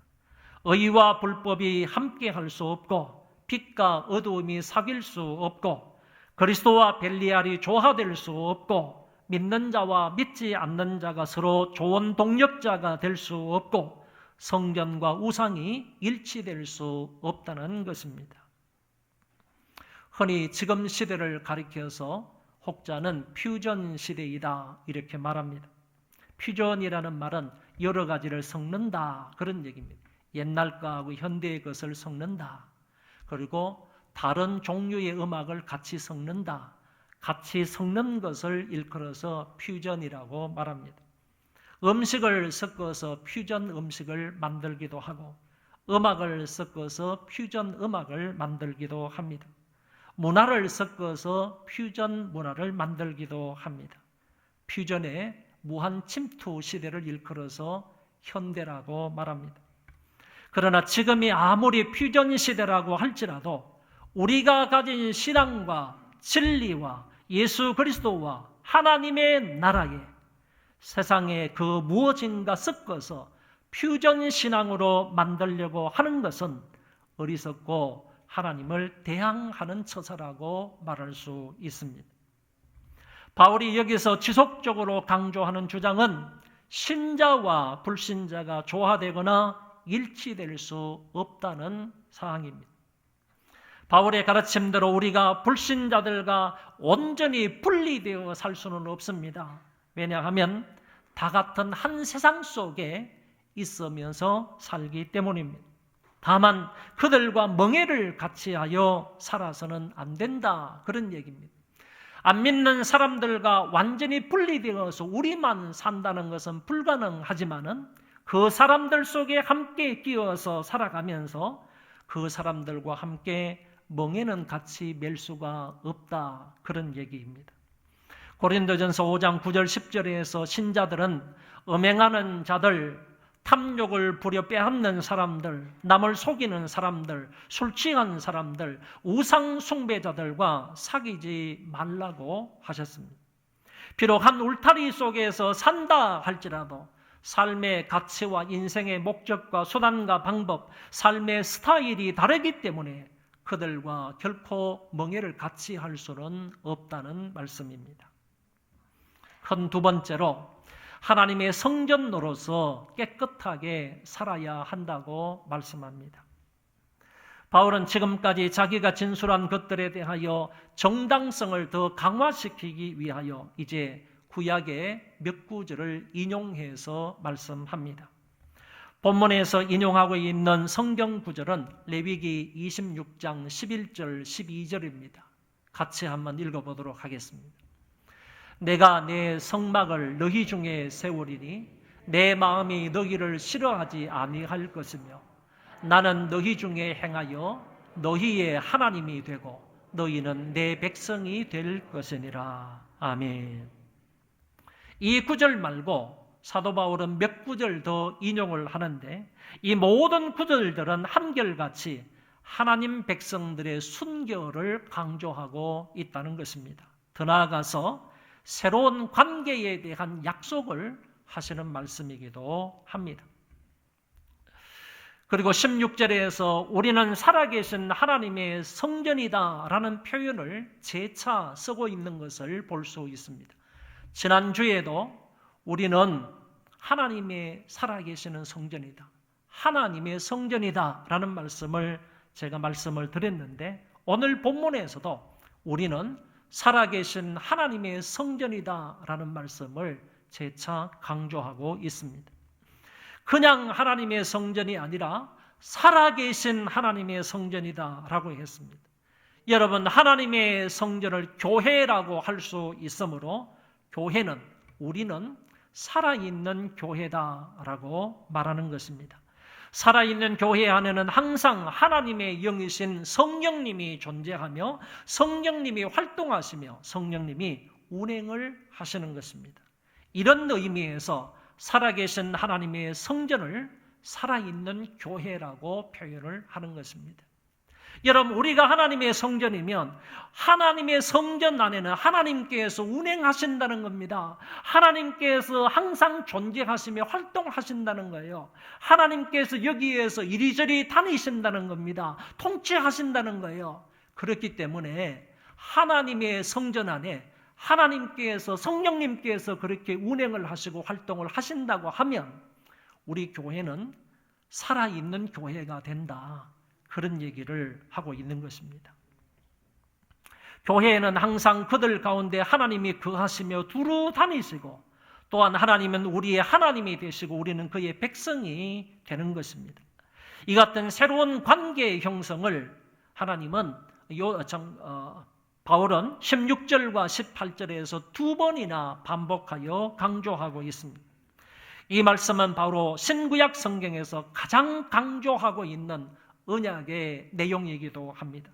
의와 불법이 함께 할 수 없고 빛과 어두움이 사귈 수 없고 그리스도와 벨리알이 조화될 수 없고 믿는 자와 믿지 않는 자가 서로 좋은 동력자가 될 수 없고 성전과 우상이 일치될 수 없다는 것입니다. 흔히 지금 시대를 가리켜서 혹자는 퓨전 시대이다 이렇게 말합니다. 퓨전이라는 말은 여러 가지를 섞는다 그런 얘기입니다. 옛날 거하고 현대의 것을 섞는다. 그리고 다른 종류의 음악을 같이 섞는다. 같이 섞는 것을 일컬어서 퓨전이라고 말합니다. 음식을 섞어서 퓨전 음식을 만들기도 하고 음악을 섞어서 퓨전 음악을 만들기도 합니다. 문화를 섞어서 퓨전 문화를 만들기도 합니다. 퓨전의 무한 침투 시대를 일컬어서 현대라고 말합니다. 그러나 지금이 아무리 퓨전 시대라고 할지라도 우리가 가진 신앙과 진리와 예수 그리스도와 하나님의 나라에 세상에 그 무엇인가 섞어서 퓨전 신앙으로 만들려고 하는 것은 어리석고 하나님을 대항하는 처사라고 말할 수 있습니다. 바울이 여기서 지속적으로 강조하는 주장은 신자와 불신자가 조화되거나 일치될 수 없다는 사항입니다. 바울의 가르침대로 우리가 불신자들과 온전히 분리되어 살 수는 없습니다. 왜냐하면 다 같은 한 세상 속에 있으면서 살기 때문입니다. 다만 그들과 멍에를 같이 하여 살아서는 안 된다 그런 얘기입니다. 안 믿는 사람들과 완전히 분리되어서 우리만 산다는 것은 불가능하지만은 그 사람들 속에 함께 끼어서 살아가면서 그 사람들과 함께 멍에는 같이 맬 수가 없다 그런 얘기입니다. 고린도전서 5장 9절 10절에서 신자들은 음행하는 자들, 탐욕을 부려 빼앗는 사람들, 남을 속이는 사람들, 술 취한 사람들, 우상 숭배자들과 사귀지 말라고 하셨습니다. 비록 한 울타리 속에서 산다 할지라도 삶의 가치와 인생의 목적과 수단과 방법, 삶의 스타일이 다르기 때문에 그들과 결코 멍에를 같이 할 수는 없다는 말씀입니다. 큰 두 번째로 하나님의 성전으로서 깨끗하게 살아야 한다고 말씀합니다. 바울은 지금까지 자기가 진술한 것들에 대하여 정당성을 더 강화시키기 위하여 이제 구약의 몇 구절을 인용해서 말씀합니다. 본문에서 인용하고 있는 성경 구절은 레위기 26장 11절 12절입니다. 같이 한번 읽어보도록 하겠습니다. 내가 내 성막을 너희 중에 세우리니 내 마음이 너희를 싫어하지 아니할 것이며 나는 너희 중에 행하여 너희의 하나님이 되고 너희는 내 백성이 될 것이니라. 아멘. 이 구절 말고 사도 바울은 몇 구절 더 인용을 하는데 이 모든 구절들은 한결같이 하나님 백성들의 순결을 강조하고 있다는 것입니다. 더 나아가서 새로운 관계에 대한 약속을 하시는 말씀이기도 합니다. 그리고 16절에서 우리는 살아계신 하나님의 성전이다 라는 표현을 재차 쓰고 있는 것을 볼 수 있습니다. 지난주에도 우리는 하나님의 살아계시는 성전이다, 하나님의 성전이다 라는 말씀을 제가 말씀을 드렸는데 오늘 본문에서도 우리는 살아계신 하나님의 성전이다 라는 말씀을 재차 강조하고 있습니다. 그냥 하나님의 성전이 아니라 살아계신 하나님의 성전이다 라고 했습니다. 여러분, 하나님의 성전을 교회라고 할 수 있으므로 교회는, 우리는 살아있는 교회다라고 말하는 것입니다. 살아있는 교회 안에는 항상 하나님의 영이신 성령님이 존재하며 성령님이 활동하시며 성령님이 운행을 하시는 것입니다. 이런 의미에서 살아계신 하나님의 성전을 살아있는 교회라고 표현을 하는 것입니다. 여러분, 우리가 하나님의 성전이면 하나님의 성전 안에는 하나님께서 운행하신다는 겁니다. 하나님께서 항상 존재하시며 활동하신다는 거예요. 하나님께서 여기에서 이리저리 다니신다는 겁니다. 통치하신다는 거예요. 그렇기 때문에 하나님의 성전 안에 하나님께서, 성령님께서 그렇게 운행을 하시고 활동을 하신다고 하면 우리 교회는 살아있는 교회가 된다. 그런 얘기를 하고 있는 것입니다. 교회에는 항상 그들 가운데 하나님이 거하시며 두루 다니시고, 또한 하나님은 우리의 하나님이 되시고 우리는 그의 백성이 되는 것입니다. 이 같은 새로운 관계의 형성을 하나님은 바울은 16절과 18절에서 두 번이나 반복하여 강조하고 있습니다. 이 말씀은 바로 신구약 성경에서 가장 강조하고 있는 언약의 내용이기도 합니다.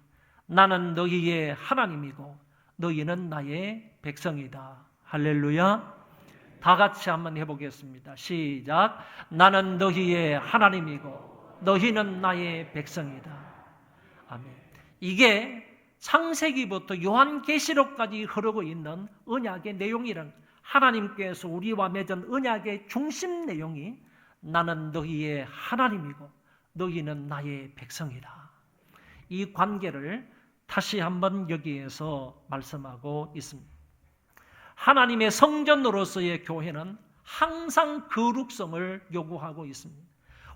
나는 너희의 하나님이고 너희는 나의 백성이다. 할렐루야. 다 같이 한번 해보겠습니다. 시작. 나는 너희의 하나님이고 너희는 나의 백성이다. 아멘. 이게 창세기부터 요한계시록까지 흐르고 있는 언약의 내용이란, 하나님께서 우리와 맺은 언약의 중심 내용이 나는 너희의 하나님이고 너희는 나의 백성이다. 이 관계를 다시 한번 여기에서 말씀하고 있습니다. 하나님의 성전으로서의 교회는 항상 거룩성을 요구하고 있습니다.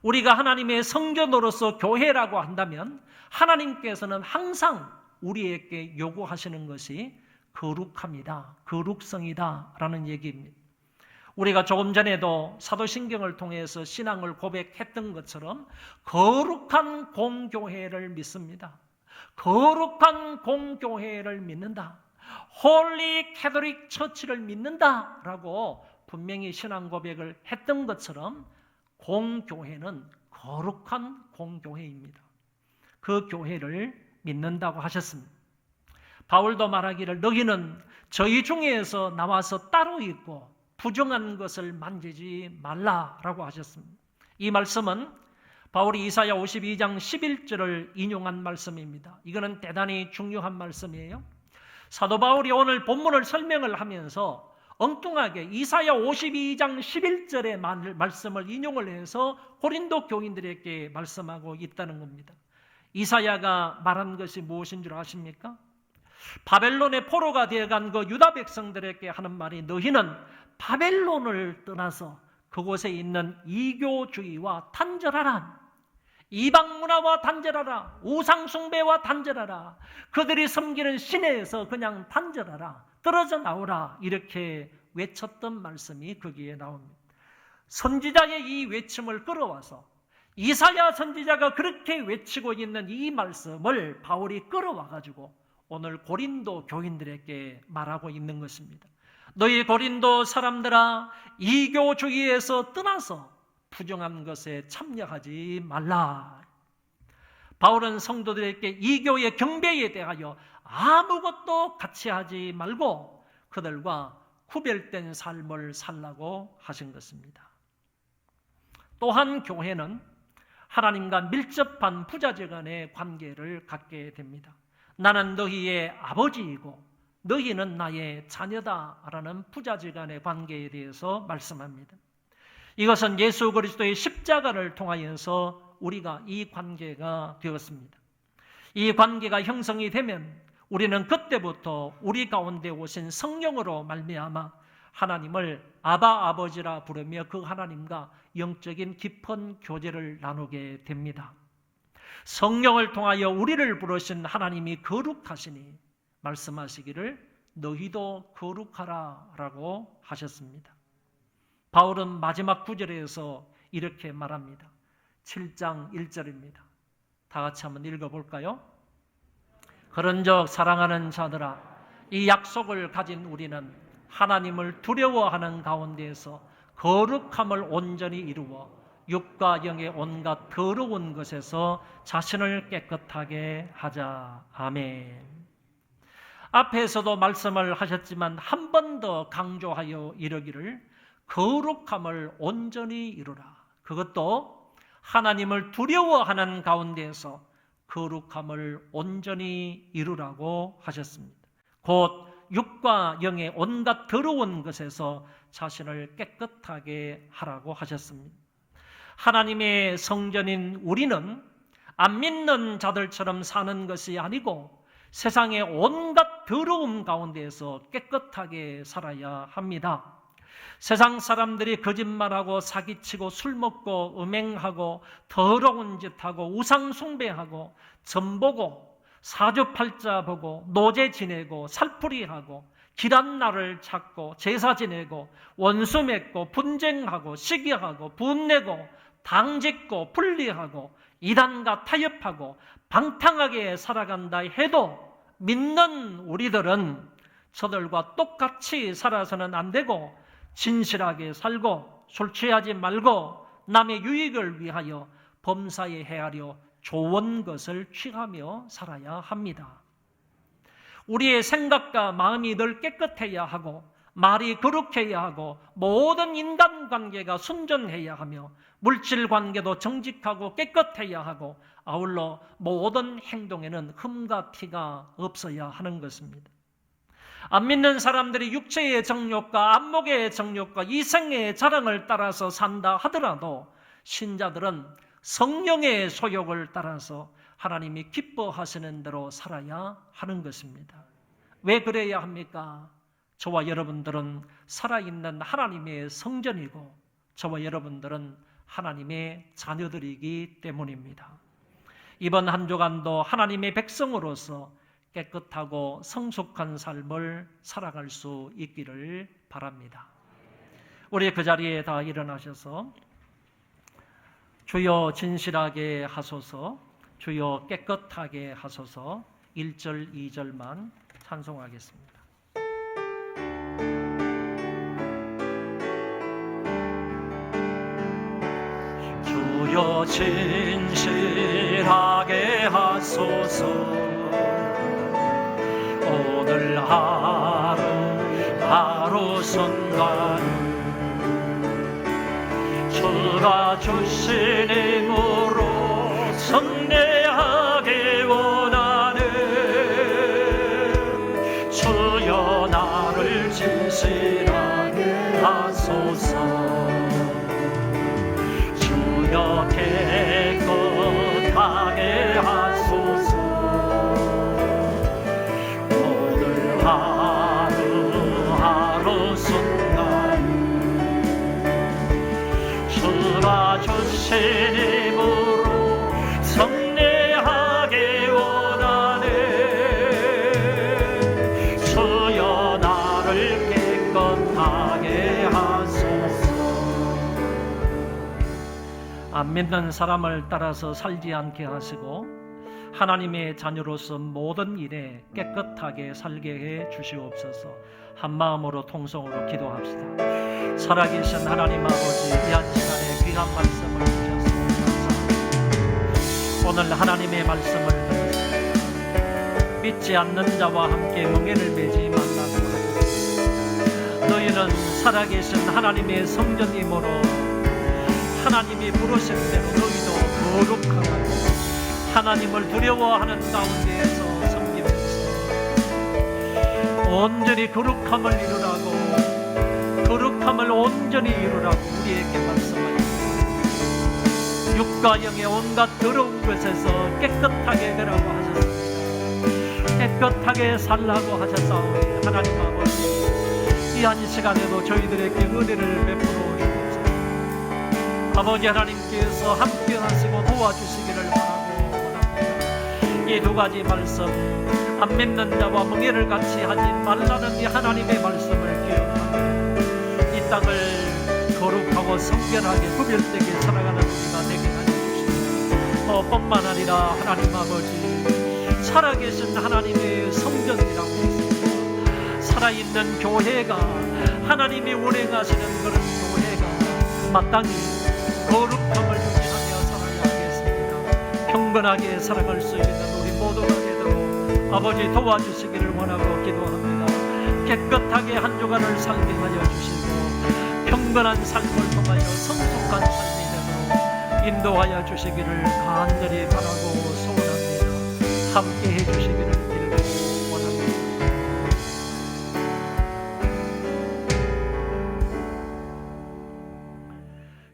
우리가 하나님의 성전으로서 교회라고 한다면 하나님께서는 항상 우리에게 요구하시는 것이 거룩합니다. 거룩성이다 라는 얘기입니다. 우리가 조금 전에도 사도신경을 통해서 신앙을 고백했던 것처럼 거룩한 공교회를 믿습니다. 거룩한 공교회를 믿는다. 홀리 캐톨릭 처치를 믿는다 라고 분명히 신앙 고백을 했던 것처럼 공교회는 거룩한 공교회입니다. 그 교회를 믿는다고 하셨습니다. 바울도 말하기를 너희는 저희 중에서 나와서 따로 있고 부정한 것을 만지지 말라라고 하셨습니다. 이 말씀은 바울이 이사야 52장 11절을 인용한 말씀입니다. 이거는 대단히 중요한 말씀이에요. 사도 바울이 오늘 본문을 설명을 하면서 엉뚱하게 이사야 52장 11절의 말씀을 인용을 해서 고린도 교인들에게 말씀하고 있다는 겁니다. 이사야가 말한 것이 무엇인 줄 아십니까? 바벨론의 포로가 되어간 그 유다 백성들에게 하는 말이 너희는 바벨론을 떠나서 그곳에 있는 이교주의와 단절하라. 이방 문화와 단절하라. 우상 숭배와 단절하라. 그들이 섬기는 신에서 그냥 단절하라. 떨어져 나오라. 이렇게 외쳤던 말씀이 거기에 나옵니다. 선지자의 이 외침을 끌어와서 이사야 선지자가 그렇게 외치고 있는 이 말씀을 바울이 끌어와가지고 오늘 고린도 교인들에게 말하고 있는 것입니다. 너희 고린도 사람들아, 이교주의에서 떠나서 부정한 것에 참여하지 말라. 바울은 성도들에게 이교의 경배에 대하여 아무것도 같이 하지 말고 그들과 구별된 삶을 살라고 하신 것입니다. 또한 교회는 하나님과 밀접한 부자재 간의 관계를 갖게 됩니다. 나는 너희의 아버지이고 너희는 나의 자녀다라는 부자재 간의 관계에 대해서 말씀합니다. 이것은 예수 그리스도의 십자가를 통하여서 우리가 이 관계가 되었습니다. 이 관계가 형성이 되면 우리는 그때부터 우리 가운데 오신 성령으로 말미암아 하나님을 아바 아버지라 부르며 그 하나님과 영적인 깊은 교제를 나누게 됩니다. 성령을 통하여 우리를 부르신 하나님이 거룩하시니 말씀하시기를 너희도 거룩하라 라고 하셨습니다. 바울은 마지막 구절에서 이렇게 말합니다. 7장 1절입니다. 다 같이 한번 읽어볼까요? 그런즉 사랑하는 자들아, 이 약속을 가진 우리는 하나님을 두려워하는 가운데에서 거룩함을 온전히 이루어 육과 영의 온갖 더러운 것에서 자신을 깨끗하게 하자. 아멘. 앞에서도 말씀을 하셨지만 한 번 더 강조하여 이르기를 거룩함을 온전히 이루라. 그것도 하나님을 두려워하는 가운데에서 거룩함을 온전히 이루라고 하셨습니다. 곧 육과 영의 온갖 더러운 것에서 자신을 깨끗하게 하라고 하셨습니다. 하나님의 성전인 우리는 안 믿는 자들처럼 사는 것이 아니고 세상의 온갖 더러움 가운데에서 깨끗하게 살아야 합니다. 세상 사람들이 거짓말하고 사기치고 술 먹고 음행하고 더러운 짓하고 우상 숭배하고 점보고 사주팔자 보고 노제 지내고 살풀이하고 길한 날을 찾고 제사 지내고 원수 맺고 분쟁하고 시기하고 분내고 당짓고 분리하고 이단과 타협하고 방탕하게 살아간다 해도 믿는 우리들은 저들과 똑같이 살아서는 안 되고 진실하게 살고 술 취하지 말고 남의 유익을 위하여 범사에 헤아려 좋은 것을 취하며 살아야 합니다. 우리의 생각과 마음이 늘 깨끗해야 하고 말이 거룩해야 하고 모든 인간관계가 순전해야 하며 물질관계도 정직하고 깨끗해야 하고 아울러 모든 행동에는 흠과 티가 없어야 하는 것입니다. 안 믿는 사람들이 육체의 정욕과 안목의 정욕과 이생의 자랑을 따라서 산다 하더라도 신자들은 성령의 소욕을 따라서 하나님이 기뻐하시는 대로 살아야 하는 것입니다. 왜 그래야 합니까? 저와 여러분들은 살아있는 하나님의 성전이고 저와 여러분들은 하나님의 자녀들이기 때문입니다. 이번 한 주간도 하나님의 백성으로서 깨끗하고 성숙한 삶을 살아갈 수 있기를 바랍니다. 우리 그 자리에 다 일어나셔서 주여 진실하게 하소서, 주여 깨끗하게 하소서 1절, 2절만 찬송하겠습니다. 주여 진실하게 하소서 오늘 하루 순간 주가 주신 힘으로 성례하게 원하는 주여 나를 진실하게 하소서 주여 깨끗하게 하소서 오늘 하루 순간 주가 주신 힘으로 성례하게 원하네 주여 나를 깨끗하게 하소서. 안 믿는 사람을 따라서 살지 않게 하시고 하나님의 자녀로서 모든 일에 깨끗하게 살게 해 주시옵소서. 한 마음으로 통성으로 기도합시다. 살아계신 하나님 아버지, 이 한 시간에 귀한 말씀을 주셔서 감사합니다. 오늘 하나님의 말씀을 들으시고 믿지 않는 자와 함께 멍에를 매지 말라고 하셨습니다. 너희는 살아계신 하나님의 성전이므로 하나님이 부르신 대로 너희도 거룩하고 하나님을 두려워하는 가운데에서 섬기면서 온전히 거룩함을 이루라고 거룩함을 온전히 이루라고 우리에게 말씀하셨습니다. 육과 영의 온갖 더러운 것에서 깨끗하게 되라고 하셨습니다. 깨끗하게 살라고 하셨사오니 하나님 아버지 이 한 시간에도 저희들에게 은혜를 베풀어 주옵소서. 아버지 하나님께서 함께 하시고 도와주시기를 바라고 원합니다. 이 두 가지 말씀 안 믿는 자와 멍에를 같이 하지 말라는 이 하나님의 말씀을 기억하며 이 땅을 거룩하고 성결하게 구별되게 살아가는 우리가 되게 하여 주시옵소서. 뿐만 아니라 하나님 아버지 살아계신 하나님의 성전이라고 했습니다. 살아있는 교회가 하나님이 운행하시는 그런 교회가 마땅히 거룩함을 유지하며 살아야 하겠습니다. 경건하게 살아갈 수 있는 우리 모두가 되도록 아버지 도와주시기를 원하고 기도합니다. 깨끗하게 한 주간을 살게 하여 주시고 경건한 삶을 통하여 성숙한 삶이 되도록 인도하여 주시기를 간절히 바라고 소원합니다. 함께 해주시기를 빌고 원합니다.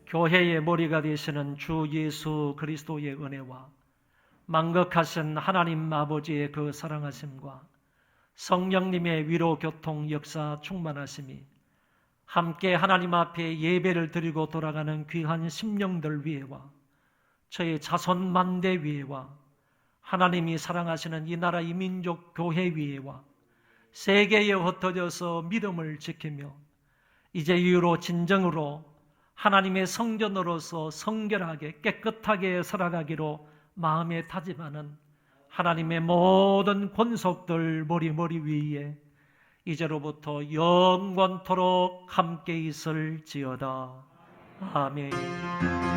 교회의 머리가 되시는 주 예수 그리스도의 은혜와 만극하신 하나님 아버지의 그 사랑하심과 성령님의 위로 교통 역사 충만하심이 함께 하나님 앞에 예배를 드리고 돌아가는 귀한 심령들 위에와 저의 자손 만대 위에와 하나님이 사랑하시는 이 나라 이 민족 교회 위에와 세계에 흩어져서 믿음을 지키며 이제 이후로 진정으로 하나님의 성전으로서 성결하게 깨끗하게 살아가기로 마음에 다짐하는 하나님의 모든 권속들 머리 위에 이제로부터 영원토록 함께 있을지어다. 아멘.